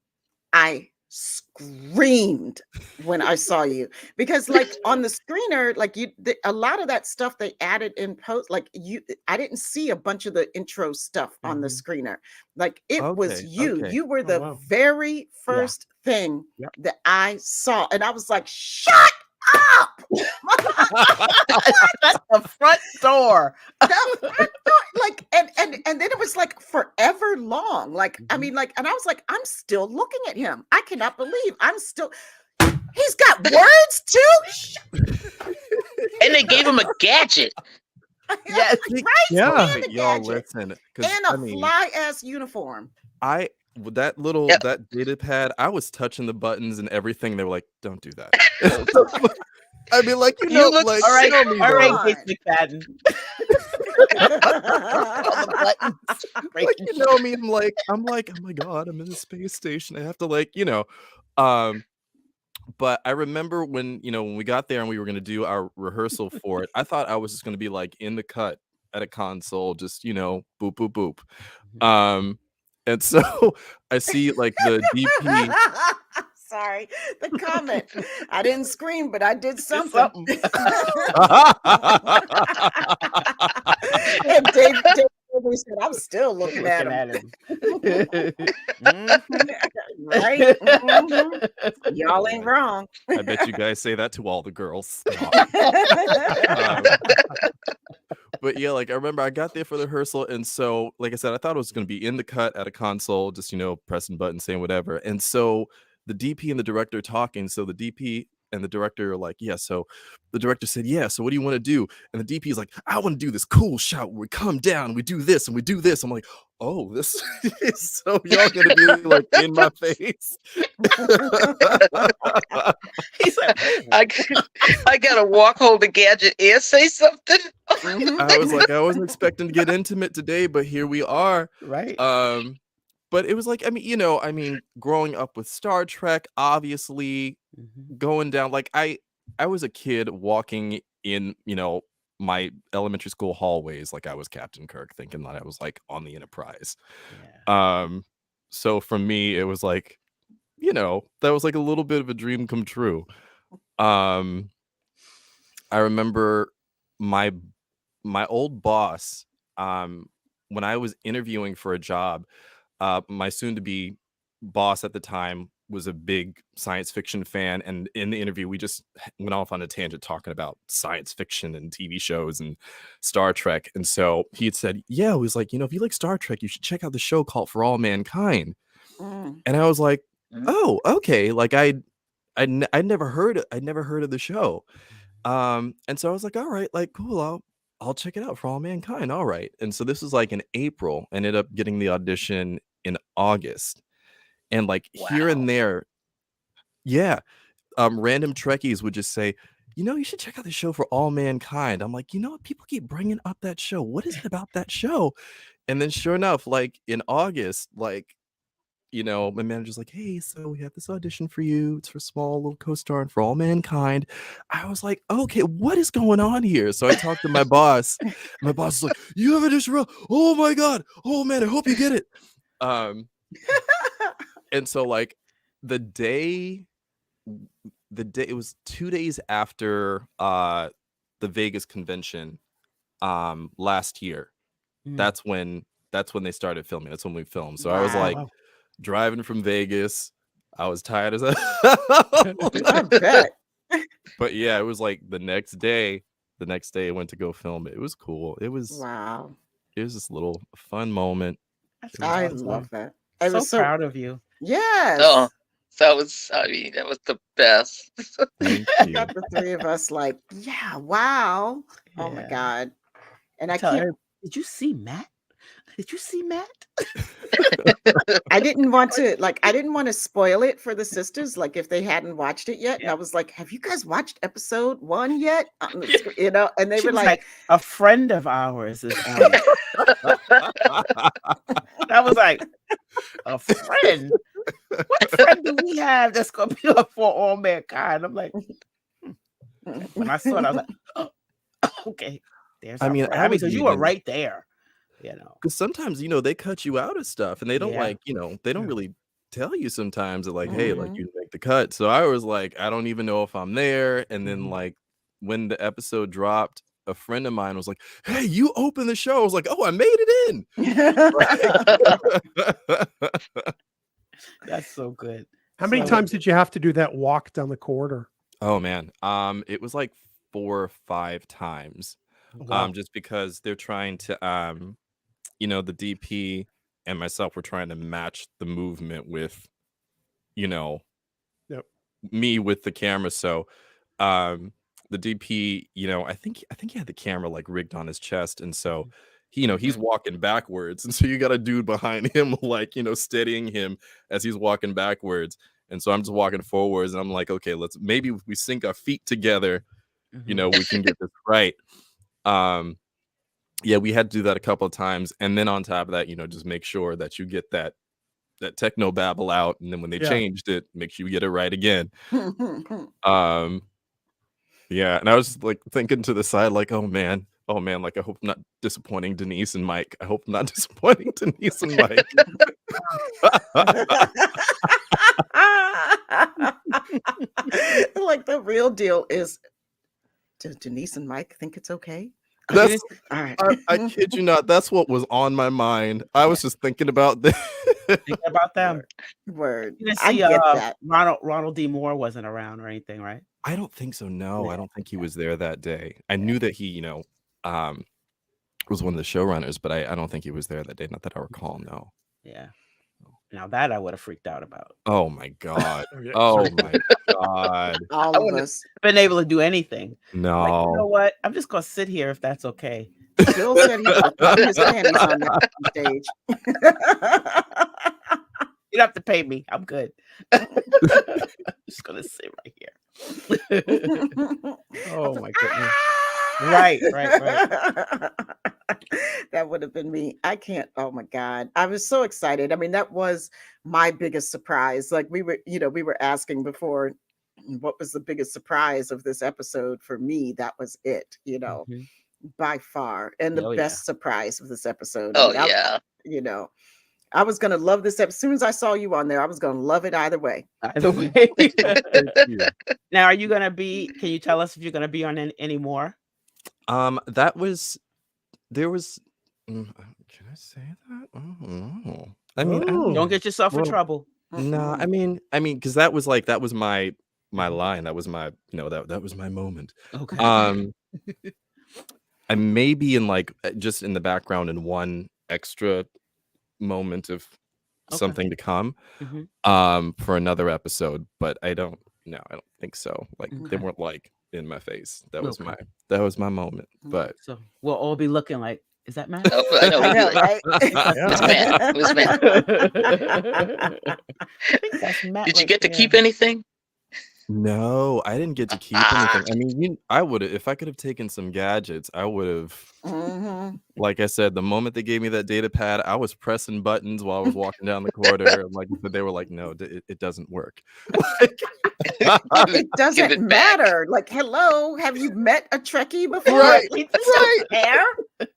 I screamed when I saw you, because like on the screener, like a lot of that stuff they added in post, like I didn't see a bunch of the intro stuff on the screener. Like it was you. You were the very first thing that I saw, and I was like, shut up. That's the front door. Like and then it was like forever long. Like I mean, like, and I was like, I'm still looking at him. I cannot believe he's got words too. And they gave him a gadget. Yes, right. Yeah, and y'all listen, and a fly ass uniform. With that little that data pad, I was touching the buttons and everything. They were like, "Don't do that." I mean, like you look like all right, Kate McFadden. Like me, I'm like, oh my God, I'm in the space station. I have to But I remember when we got there and we were gonna do our rehearsal for it, I thought I was just gonna be like in the cut at a console, just boop boop boop. And so I see like the DP. Sorry, the comment. I didn't scream, but I did something. And Dave said, "I'm still looking at him." Right? Y'all ain't wrong. I bet you guys say that to all the girls. But yeah, like I remember I got there for the rehearsal, and so like I said, I thought it was going to be in the cut at a console, just pressing buttons, saying whatever. And so the DP and the director talking. So the DP and the director are like, yeah. So the director said, yeah. So what do you want to do? And the DP is like, I want to do this cool shot where we come down, and we do this, and we do this. I'm like, oh, this is so y'all gonna be like in my face. He's like, I gotta walk, hold the gadget, and say something. I was like, I wasn't expecting to get intimate today, but here we are. Right. But it was like, I mean, growing up with Star Trek, obviously, going down, like I was a kid walking in, my elementary school hallways like I was Captain Kirk, thinking that I was like on the Enterprise. so for me, it was like, that was like a little bit of a dream come true. I remember my old boss, when I was interviewing for a job, my soon-to-be boss at the time was a big science fiction fan, and in the interview we just went off on a tangent talking about science fiction and TV shows and Star Trek. And so he had said, yeah, he was like, if you like Star Trek, you should check out the show called For All Mankind. And I was like, oh, okay. Like I'd never heard of the show. And so I was like, all right, like cool, I'll check it out. For All Mankind, all right. And so this was like in April. I ended up getting the audition in August. And like here and there, random Trekkies would just say, you should check out the show For All Mankind. I'm like, you know what? People keep bringing up that show. What is it about that show? And then sure enough, like in August, like, my manager's like, hey, so we have this audition for you. It's for a small little co-star in For All Mankind. I was like, okay, what is going on here? So I talked to my boss. My boss is like, you have an audition for, oh my God. Oh man, I hope you get it. And so like the day it was 2 days after the Vegas convention last year. That's when they started filming. That's when we filmed. So I was like driving from Vegas. I was tired as I bet. But yeah, it was like the next day I went to go film it. It was cool. It was this little fun moment. I love that. I'm so proud of you. Yes. Oh, that was the best. Thank you. Got the three of us like, yeah, wow. Oh my God. And I can't. Did you see Matt? Did you see Matt? I didn't want to spoil it for the sisters, like if they hadn't watched it yet. And I was like, have you guys watched episode 1 yet? And they She were was like, a friend of ours is on it. I was like, a friend? What friend do we have that's gonna be up For All Mankind? I'm like, when I saw it, I was like, oh, okay, there's because you were right there, because sometimes they cut you out of stuff and they don't they don't really tell you sometimes that like, hey, like you make the cut. So I was like, I don't even know if I'm there. And then like when the episode dropped, a friend of mine was like, hey, you opened the show. I was like, oh, I made it in. That's so good. How many times did you have to do that walk down the corridor? Oh man, it was like 4 or 5 times. Just because they're trying to the DP and myself were trying to match the movement with me with the camera. So the DP, I think he had the camera like rigged on his chest, and so he's walking backwards, and so you got a dude behind him like steadying him as he's walking backwards. And so I'm just walking forwards, and I'm like, okay, maybe if we sync our feet together, we can get this right. Yeah, we had to do that a couple of times, and then on top of that, just make sure that you get that techno babble out, and then when they changed it, make sure you get it right again. Yeah, and I was like thinking to the side, like, oh man, like I hope I'm not disappointing Denise and Mike. I hope I'm not disappointing Denise and Mike. Like the real deal is, does Denise and Mike think it's okay? That's all right. I kid you not. That's what was on my mind. I was just thinking about this. Thinking about them. Word. You didn't see, I get that. Ronald D. Moore wasn't around or anything, right? I don't think so. No, I don't think he was there that day. I knew that he, was one of the showrunners, but I don't think he was there that day. Not that I recall. No. Yeah. Now that I would have freaked out about. Oh my God. Oh my God. All I of wouldn't us have been able to do anything. No. Like, you know what? I'm just gonna sit here if that's okay. Bill said he was putting his panties on that stage. You don't have to pay me. I'm good. I'm just gonna sit right here. Oh my goodness. Right. That would have been me. I can't. Oh my God. I was so excited. I mean, that was my biggest surprise. Like we were asking before, what was the biggest surprise of this episode for me? That was it, by far. And the best surprise of this episode. Oh, yeah. I was gonna love this episode. As soon as I saw you on there, I was gonna love it either way. Either way. Now, are you gonna be? Can you tell us if you're gonna be on any more? That was there was. Can I say that? Oh, I mean, Don't get yourself in trouble. No, I mean, because that was my line. That was my that was my moment. Okay. I may be in just in the background in one extra moment of something to come for another episode, but I don't think so. They weren't in my face. That was my moment. But so we'll all be looking like, is that Matt? Oh, I know, right? It was Matt. I think that's Matt. Did you get to keep anything? No, I didn't get to keep anything. I mean, I would have, if I could have taken some gadgets, I would have. Like I said, the moment they gave me that data pad, I was pressing buttons while I was walking down the corridor. But they were like, "No, it doesn't work." It doesn't matter. Like, hello, have you met a Trekkie before? Right. Hair?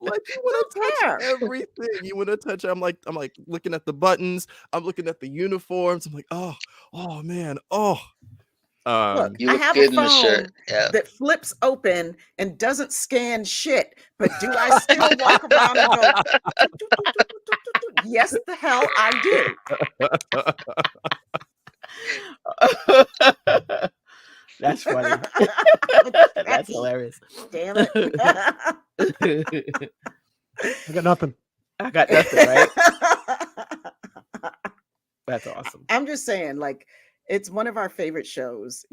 Like, you want to touch everything. You want to touch. I'm like looking at the buttons. I'm looking at the uniforms. I'm like, oh man, oh. Look, You I look have good a in the shirt. phone that flips open and doesn't scan shit, but do I still walk around and go? Yes, the hell I do. That's funny. That's hilarious. Damn it. I got nothing. I got nothing, right? That's awesome. I'm just saying, it's one of our favorite shows.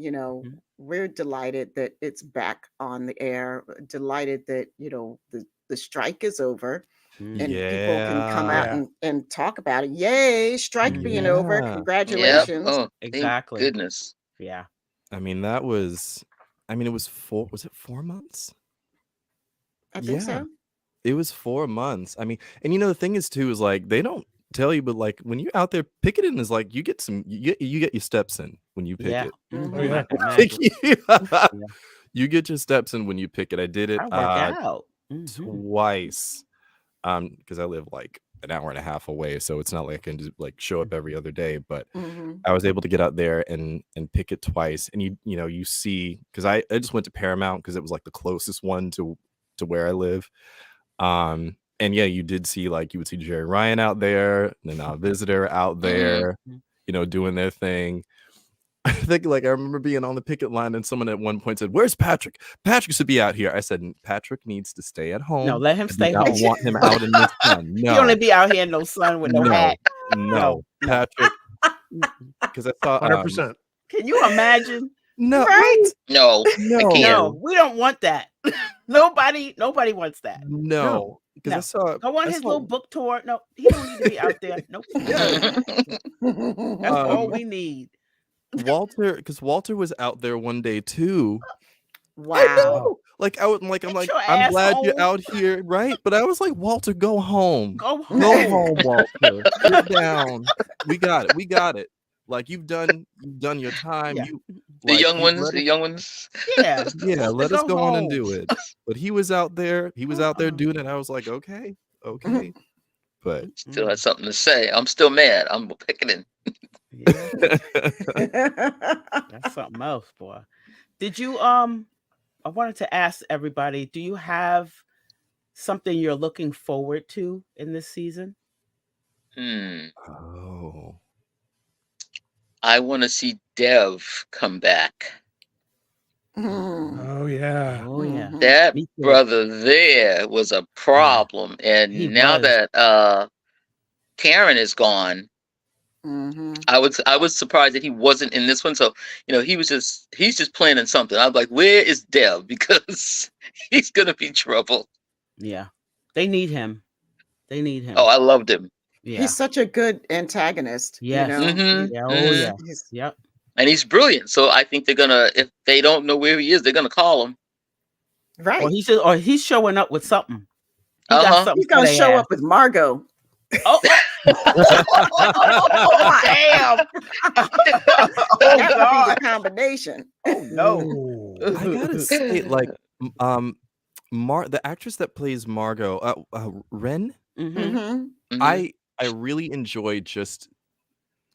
We're delighted that it's back on the air. Delighted that the strike is over and people can come out and talk about it. Yay, strike being over! Congratulations! Oh, exactly. Thank goodness. Yeah. I mean, it was 4. Was it 4 months? I think so. It was 4 months. I mean, and the thing is too is they don't tell you, but when you're out there picketing is you get your steps in when you picket. You get your steps in when you picket. I did it twice because I live an hour and a half away, so it's not like I can just show up every other day, but I was able to get out there and picket twice. And you see, because I just went to Paramount because it was the closest one to where I live. And yeah, you did see you would see Jerry Ryan out there, and then Visitor out there, doing their thing. I think I remember being on the picket line, and someone at one point said, "Where's Patrick? Patrick should be out here." I said, "Patrick needs to stay at home. No, let him stay home. I don't want him out in the sun. No, he only be out here in no sun with no hat. No, Patrick." Because I saw 100%. Can you imagine? No, right? No, no, we don't want that. Nobody wants that. No. Because I saw go on his little book tour. No, he don't need to be out there. Nope. That's all we need. Walter was out there one day too. Wow. I'm glad you're out here, right? But I was like, Walter, go home. Go home. Go home, Walter. Sit down. We got it. You've done your time. Yeah. The young ones. Yeah. Yeah, let us go on and do it. But he was out there. He was out there doing it. I was like, okay. But still has something to say. I'm still mad. I'm picking in. That's something else, boy. Did you I wanted to ask everybody, do you have something you're looking forward to in this season? Oh. I want to see Dev come back. Oh yeah. That brother there was a problem, and now that Karen is gone, I was surprised that he wasn't in this one. So he's just planning something. I'm like, where is Dev? Because he's gonna be trouble. Yeah, they need him. Oh, I loved him. Yeah. He's such a good antagonist. Yeah. Yep. And he's brilliant. So I think they're gonna, if they don't know where he is, they're gonna call him. Right. Or he's showing up with something. He's gonna show up with Margot. Oh, damn! That would be the combination. Oh no! I gotta say, the actress that plays Margot, Ren. I really enjoy just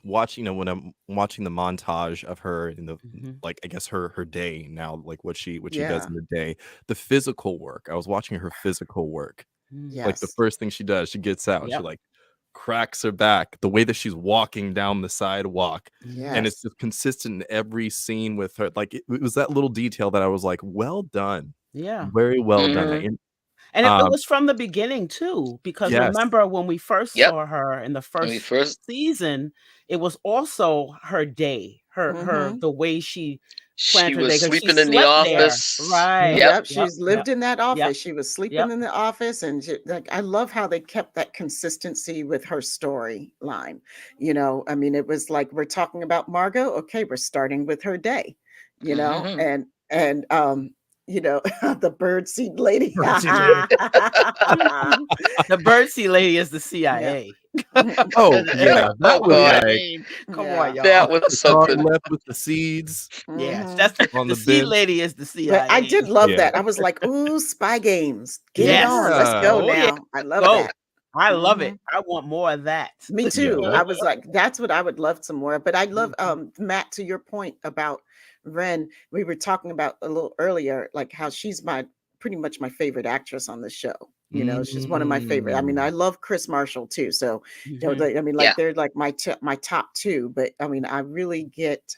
watching, when I'm watching the montage of her in the like, I guess her day now, like what she does in the day, the physical work. I was watching her physical work. Like the first thing she does, she gets out and she like cracks her back, the way that she's walking down the sidewalk. And it's just consistent in every scene with her. Like it was that little detail that I was like, well done. Yeah. Very well done. And it was from the beginning too, because remember when we first saw her in the first season, it was also her day, her the way she planned her day. Was sleeping in the office. There. Right. Yep. She's lived in that office. She was sleeping in the office, and I love how they kept that consistency with her storyline. I mean, it was like, we're talking about Margot. Okay, we're starting with her day. And the birdseed lady. The birdseed lady is the CIA. Oh yeah, that was come on, y'all. That was something. Left with the seeds. Yes, that's on the seed lady is the CIA. But I did love that. I was like, ooh, spy games. Get it on. Let's go now. Yeah. I love that. I love it. I want more of that. Me too. I was like, that's what I would love some more. But I love Matt, to your point about Ren, we were talking about a little earlier, like how she's pretty much my favorite actress on the show. She's one of my favorite. I mean, I love Chris Marshall too. So, they're like my top two. But I mean, I really get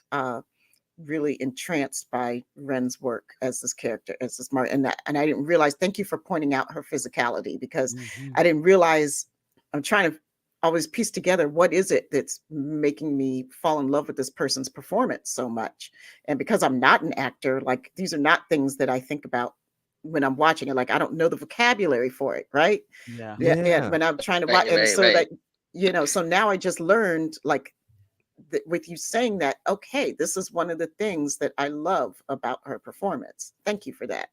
really entranced by Ren's work as this character, as this Martin. And I didn't realize. Thank you for pointing out her physicality, because I didn't realize. I'm trying to always piece together what is it that's making me fall in love with this person's performance so much. And because I'm not an actor, like, these are not things that I think about when I'm watching it. Like, I don't know the vocabulary for it, right? Yeah. When I'm trying to watch, so now I just learned, like, with you saying that, okay, this is one of the things that I love about her performance. Thank you for that.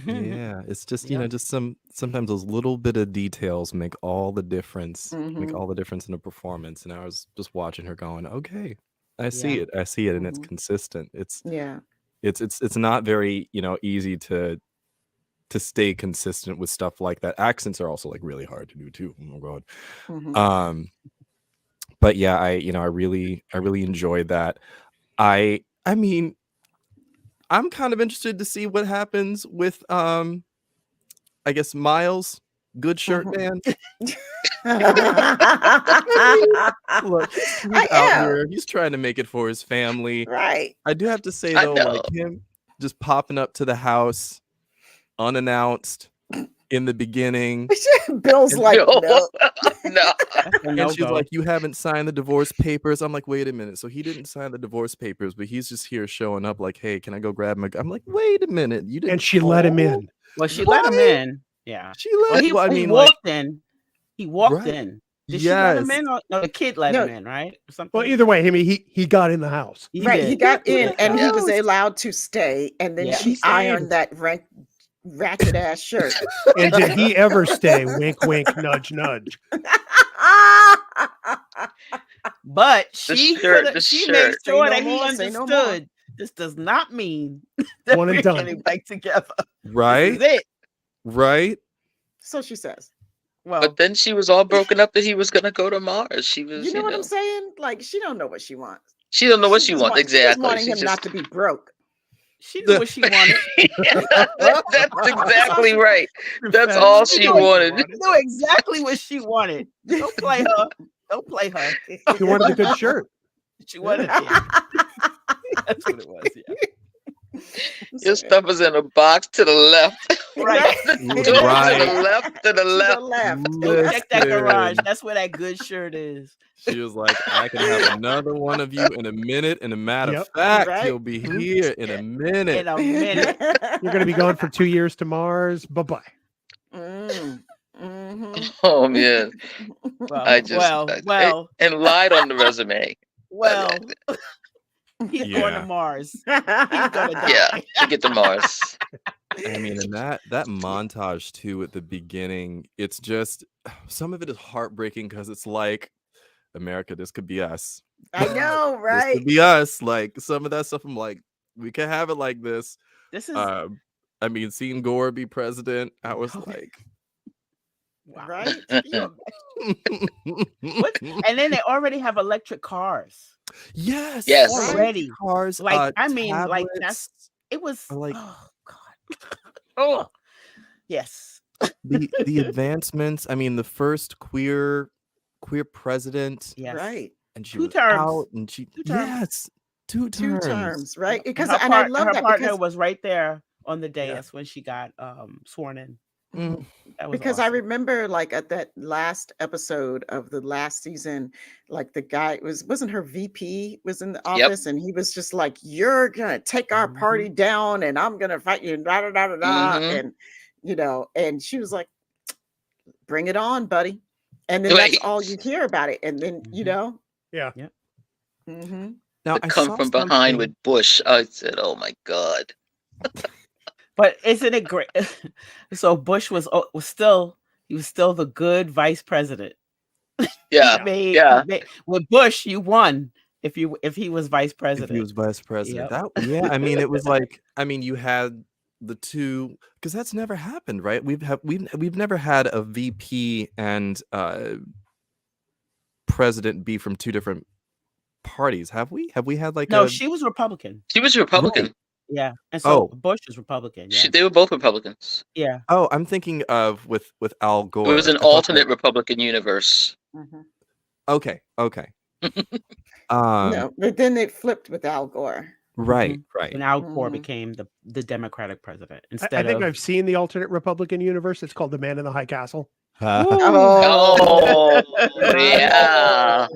Yeah, it's just just sometimes those little bit of details make all the difference. Make all the difference in a performance. And I was just watching her going, okay, I see it, and it's consistent. It's not very easy to stay consistent with stuff like that. Accents are also like really hard to do too. Oh my god. But yeah, I really enjoyed that. I mean, I'm kind of interested to see what happens with I guess Miles, good shirt man. Look, he's out here. He's trying to make it for his family. Right. I do have to say though, like him just popping up to the house unannounced in the beginning. Bill's like, no. And she's like, you haven't signed the divorce papers. I'm like, wait a minute. So he didn't sign the divorce papers, but he's just here showing up like, hey, can I go grab him? I'm like, wait a minute. You didn't. And she let him in. Well, she let him in. Yeah. She let him in. He walked in. He walked in. Did she let him in? Or, no, the kid let him in, right? Or something? Well, either way, he got in the house. He got in, and he was allowed to stay. And then she ironed that ratchet ass shirt. And did he ever stay? Wink, wink, nudge, nudge. But she made sure that he understood. This does not mean that we're getting back together. Right? This is it. Right? So she says. Well, but then she was all broken up that he was gonna go to Mars. She was, you know what I'm saying? Like, she don't know what she wants. She don't know what she wants. Exactly. She's wanting him not to be broke. She knew what she wanted. That's exactly right. That's all she wanted. She knew exactly what she wanted. Don't play her. Don't play her. She wanted a good shirt. She wanted it. That's what it was. Yeah. Your stuff is in a box to the left. Right. To the left. To the left. Go check that garage. That's where that good shirt is. She was like, I can have another one of you in a minute. And a matter of fact, he'll be here in a minute. In a minute. You're going to be going for 2 years to Mars. Bye-bye. Oh, man. Well. And lied on the resume. Well. He's going to Mars. He's going to die. Yeah, to get to Mars. I mean, and that montage too at the beginning, it's just, some of it is heartbreaking because it's like, America, this could be us. I know, right? This could be us. Like, some of that stuff, I'm like, we can have it like this. This is. I mean, seeing Gore be president, I was like, Wow. Right? And then they already have electric cars. Yes. Already. Cars. Like, I mean, like tablets, it was like oh God. Oh yes. the advancements. I mean, the first queer president. Yes. Right. And she 2 was terms. out, and she 2 terms. yes, 2 2 terms. terms, right? Because her and I love her that partner because was right there on the dais when she got sworn in. That was because I awesome. remember like at that last episode of the last season, like the guy wasn't her VP was in the office and he was just like, "You're gonna take our party down and I'm gonna fight you," and da da da da da. And you know, and she was like, "Bring it on, buddy." And then that's all you hear about it. And then, you know, Yeah. Now I come from behind with Bush. I said, "Oh my God." But isn't it great? So Bush was still the good vice president. Yeah. With Bush, you won if he was vice president. If he was vice president, I mean, it was like, I mean, you had the two, because that's never happened, right? We've never had a VP and president be from 2 different parties, have we? Have we had like no? She was Republican. She was Republican. Right. Yeah, and so Bush is Republican. Yeah. They were both Republicans. Yeah. Oh, I'm thinking of with Al Gore. It was an alternate Republican universe. Okay. No, but then they flipped with Al Gore. Right. And Al Gore became the Democratic president instead I think I've seen the alternate Republican universe. It's called The Man in the High Castle. Oh, yeah.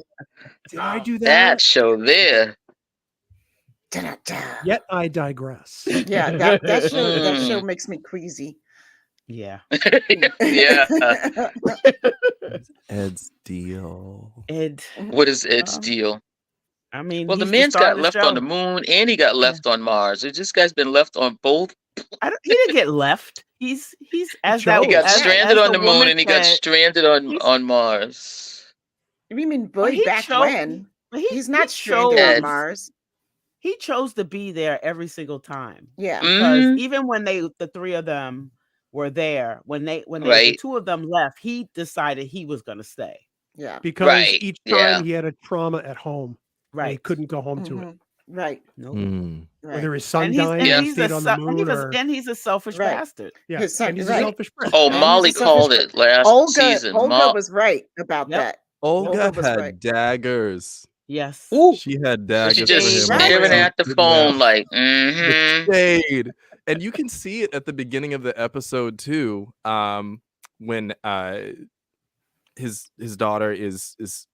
Did I do that? That show there. Yet I digress. Yeah, that show makes me queasy. Yeah. Yeah. Ed's deal. Ed. What is Ed's deal? I mean, well, the man's got left on the moon and he got left on Mars. This guy's been left on both. He didn't get left. He's as that. He got stranded on the moon and he got stranded on Mars. You mean back when? He's not stranded on Mars. He chose to be there every single time. Yeah. Because even when the 3 of them were there, when the 2 of them left, he decided he was going to stay. Yeah. Because each time he had a trauma at home. Right. He couldn't go home to it. Right. Nope. Whether his son died and he stayed on the moon and he's a selfish bastard. Yeah. And he's a selfish person. Oh, Molly called it last season. Olga was right about that. Olga had daggers. Yes. Ooh. She had daggers. She just staring at the phone like, Shade. And you can see it at the beginning of the episode too. When his daughter is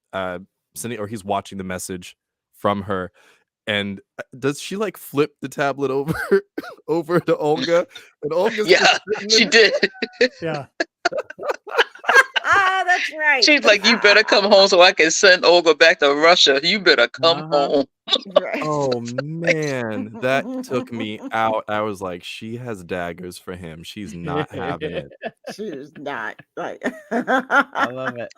sending, or he's watching the message from her, and does she like flip the tablet over to Olga? And Olga's she did. Yeah. That's right. She's like, "You better come home so I can send Olga back to Russia. You better come home." Right. Oh man, that took me out. I was like, she has daggers for him. She's not having it. She's not. Like, I love it.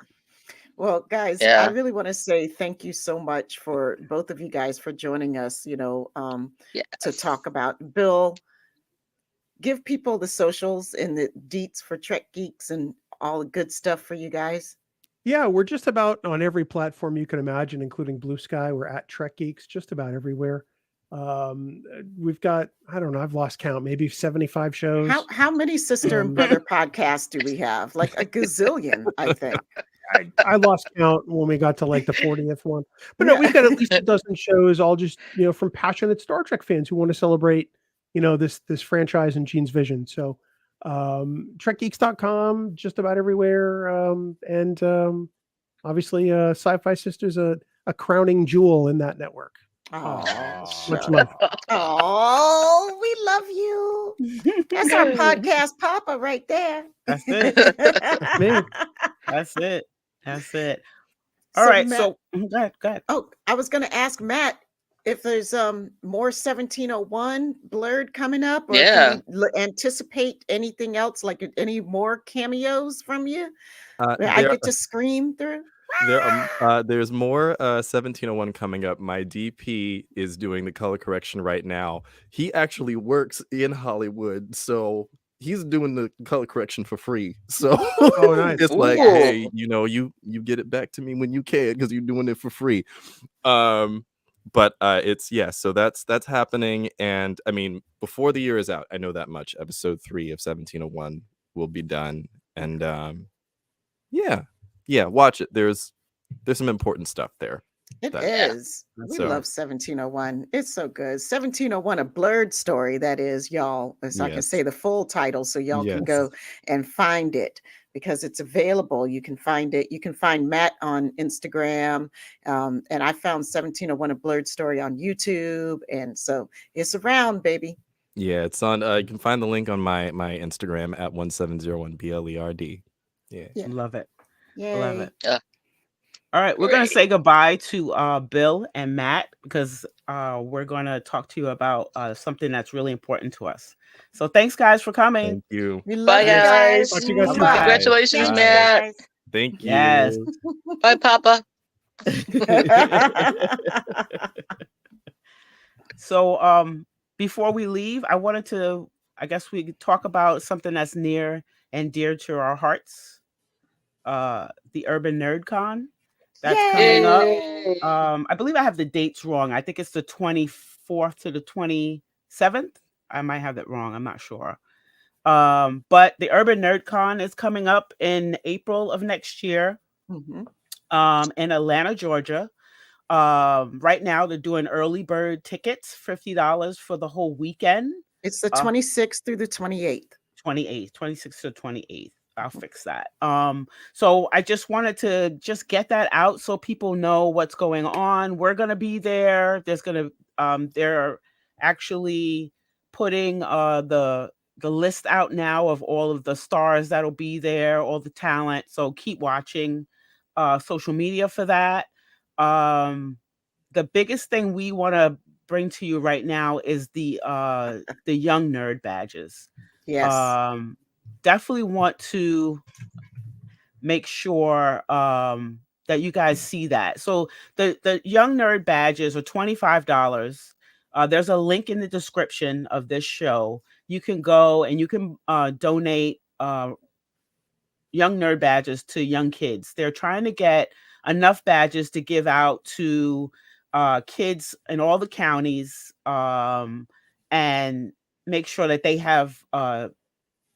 Well, guys, I really want to say thank you so much for both of you guys for joining us, to talk about Bill. Give people the socials and the deets for Trek Geeks and all the good stuff for you guys. Yeah, we're just about on every platform you can imagine, including Blue Sky. We're at Trek Geeks, just about everywhere. We've got, I don't know, I've lost count, maybe 75 shows. How many sister and brother podcasts do we have? Like a gazillion, I think. I lost count when we got to like the 40th one. But no, we've got at least a dozen shows, all just, from passionate Star Trek fans who want to celebrate, this franchise and Gene's vision. So trekgeeks.com, just about everywhere. And obviously Sci-Fi Sisters, a crowning jewel in that network. Much love. Oh, we love you. That's our podcast papa right there. That's it. That's me. That's it. All right. Matt, so go ahead. Oh, I was going to ask Matt if there's more 1701 Blurred coming up, or can we anticipate anything else, like any more cameos from you? I get to scream through. There's more 1701 coming up. My DP is doing the color correction right now. He actually works in Hollywood, so he's doing the color correction for free. So oh, nice. it's like, hey, you get it back to me when you can because you're doing it for free. But it's so that's happening. And I mean, before the year is out, I know that much. Episode 3 of 1701 will be done. And watch it. There's some important stuff there. It is. We love 1701. It's so good. 1701, a blurred story, that is, y'all. As I can say the full title, so y'all can go and find it because it's available. You can find it. You can find Matt on Instagram. And I found 1701, a blurred story on YouTube. And so it's around, baby. Yeah, it's on. You can find the link on my Instagram at 1701BLERD. Yeah. Love it. Yay. Love it. All right, we're going to say goodbye to Bill and Matt because we're going to talk to you about something that's really important to us. So thanks, guys, for coming. Thank you. We love Bye, you guys. guys. Congratulations, Matt. Thank you. Yes. Bye, Papa. So before we leave, I wanted to, I guess we could talk about something that's near and dear to our hearts. The Urban Nerd Con. That's coming up. I believe I have the dates wrong. I think it's the 24th to the 27th. I might have that wrong. I'm not sure. But the Urban Nerd Con is coming up in April of next year in Atlanta, Georgia. Right now, they're doing early bird tickets, $50 for the whole weekend. It's the 26th through the 28th. 26th to 28th. I'll fix that. So I just wanted to just get that out so people know what's going on. We're gonna be there. They're actually putting the list out now of all of the stars that'll be there, all the talent. So keep watching social media for that. The biggest thing we want to bring to you right now is the young nerd badges. Yes. Definitely want to make sure that you guys see that. So the young nerd badges are $25. There's a link in the description of this show. You can go and you can donate young nerd badges to young kids. They're trying to get enough badges to give out to kids in all the counties and make sure that they have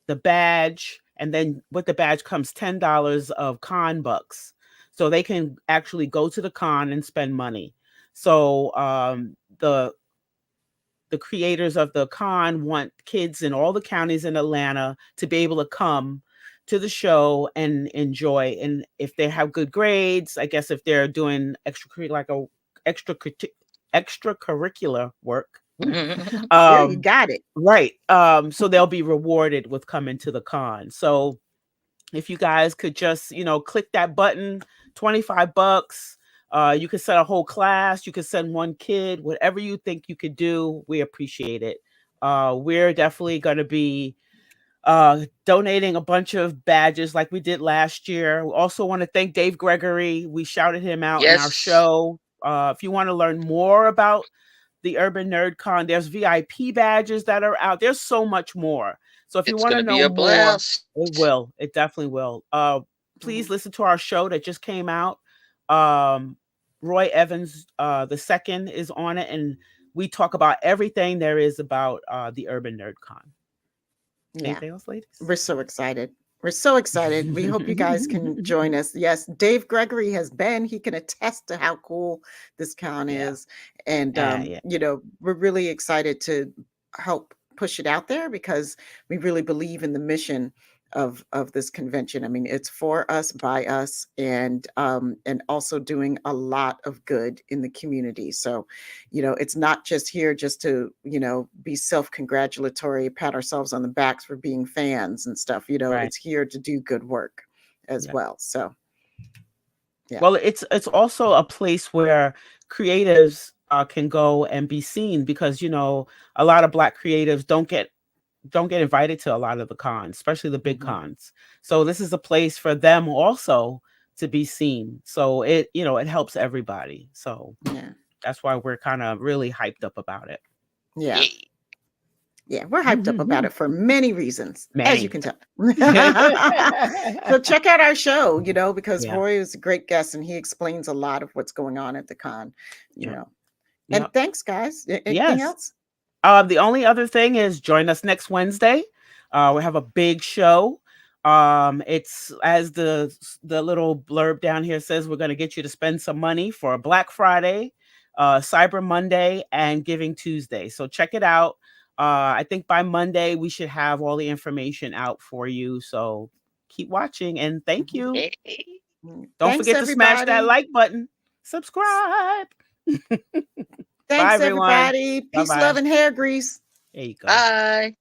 the badge, and then with the badge comes $10 of con bucks, so they can actually go to the con and spend money. So the creators of the con want kids in all the counties in Atlanta to be able to come to the show and enjoy. And if they have good grades, I guess if they're doing extracurricular work, yeah, you got it right. So they'll be rewarded with coming to the con. So if you guys could just, click that button, $25. You could send a whole class. You could send one kid, whatever you think you could do. We appreciate it. We're definitely going to be donating a bunch of badges like we did last year. We also want to thank Dave Gregory. We shouted him out in our show. If you want to learn more about the Urban Nerd Con, there's VIP badges that are out. There's so much more. So if you want to know more, it will. It definitely will. Please listen to our show that just came out. Roy Evans the second is on it, and we talk about everything there is about the Urban Nerd Con. Anything else, ladies? We're so excited. We're so excited. We hope you guys can join us. Yes, Dave Gregory has been. He can attest to how cool this con is. And, we're really excited to help push it out there because we really believe in the mission of this convention. I mean, it's for us, by us, and also doing a lot of good in the community. So, it's not just here just to, be self-congratulatory, pat ourselves on the backs for being fans and stuff. It's here to do good work as well. So, well, it's also a place where creatives can go and be seen because, a lot of Black creatives don't get invited to a lot of the cons, especially the big cons. So this is a place for them also to be seen. So it helps everybody. So that's why we're kind of really hyped up about it. Yeah. Yeah, we're hyped up about it for many reasons, as you can tell. Many. So check out our show, because Yeah. Roy is a great guest and he explains a lot of what's going on at the con, Yep. And thanks, guys. Anything Yes. else? The only other thing is join us next Wednesday. We have a big show. It's as the little blurb down here says, we're going to get you to spend some money for Black Friday, Cyber Monday, and Giving Tuesday. So check it out. I think by Monday we should have all the information out for you. So keep watching and thank you. Don't forget to smash that like button. Subscribe. Thanks, Bye, everyone. everybody. Peace, Bye-bye. love, and hair grease. There you go. Bye.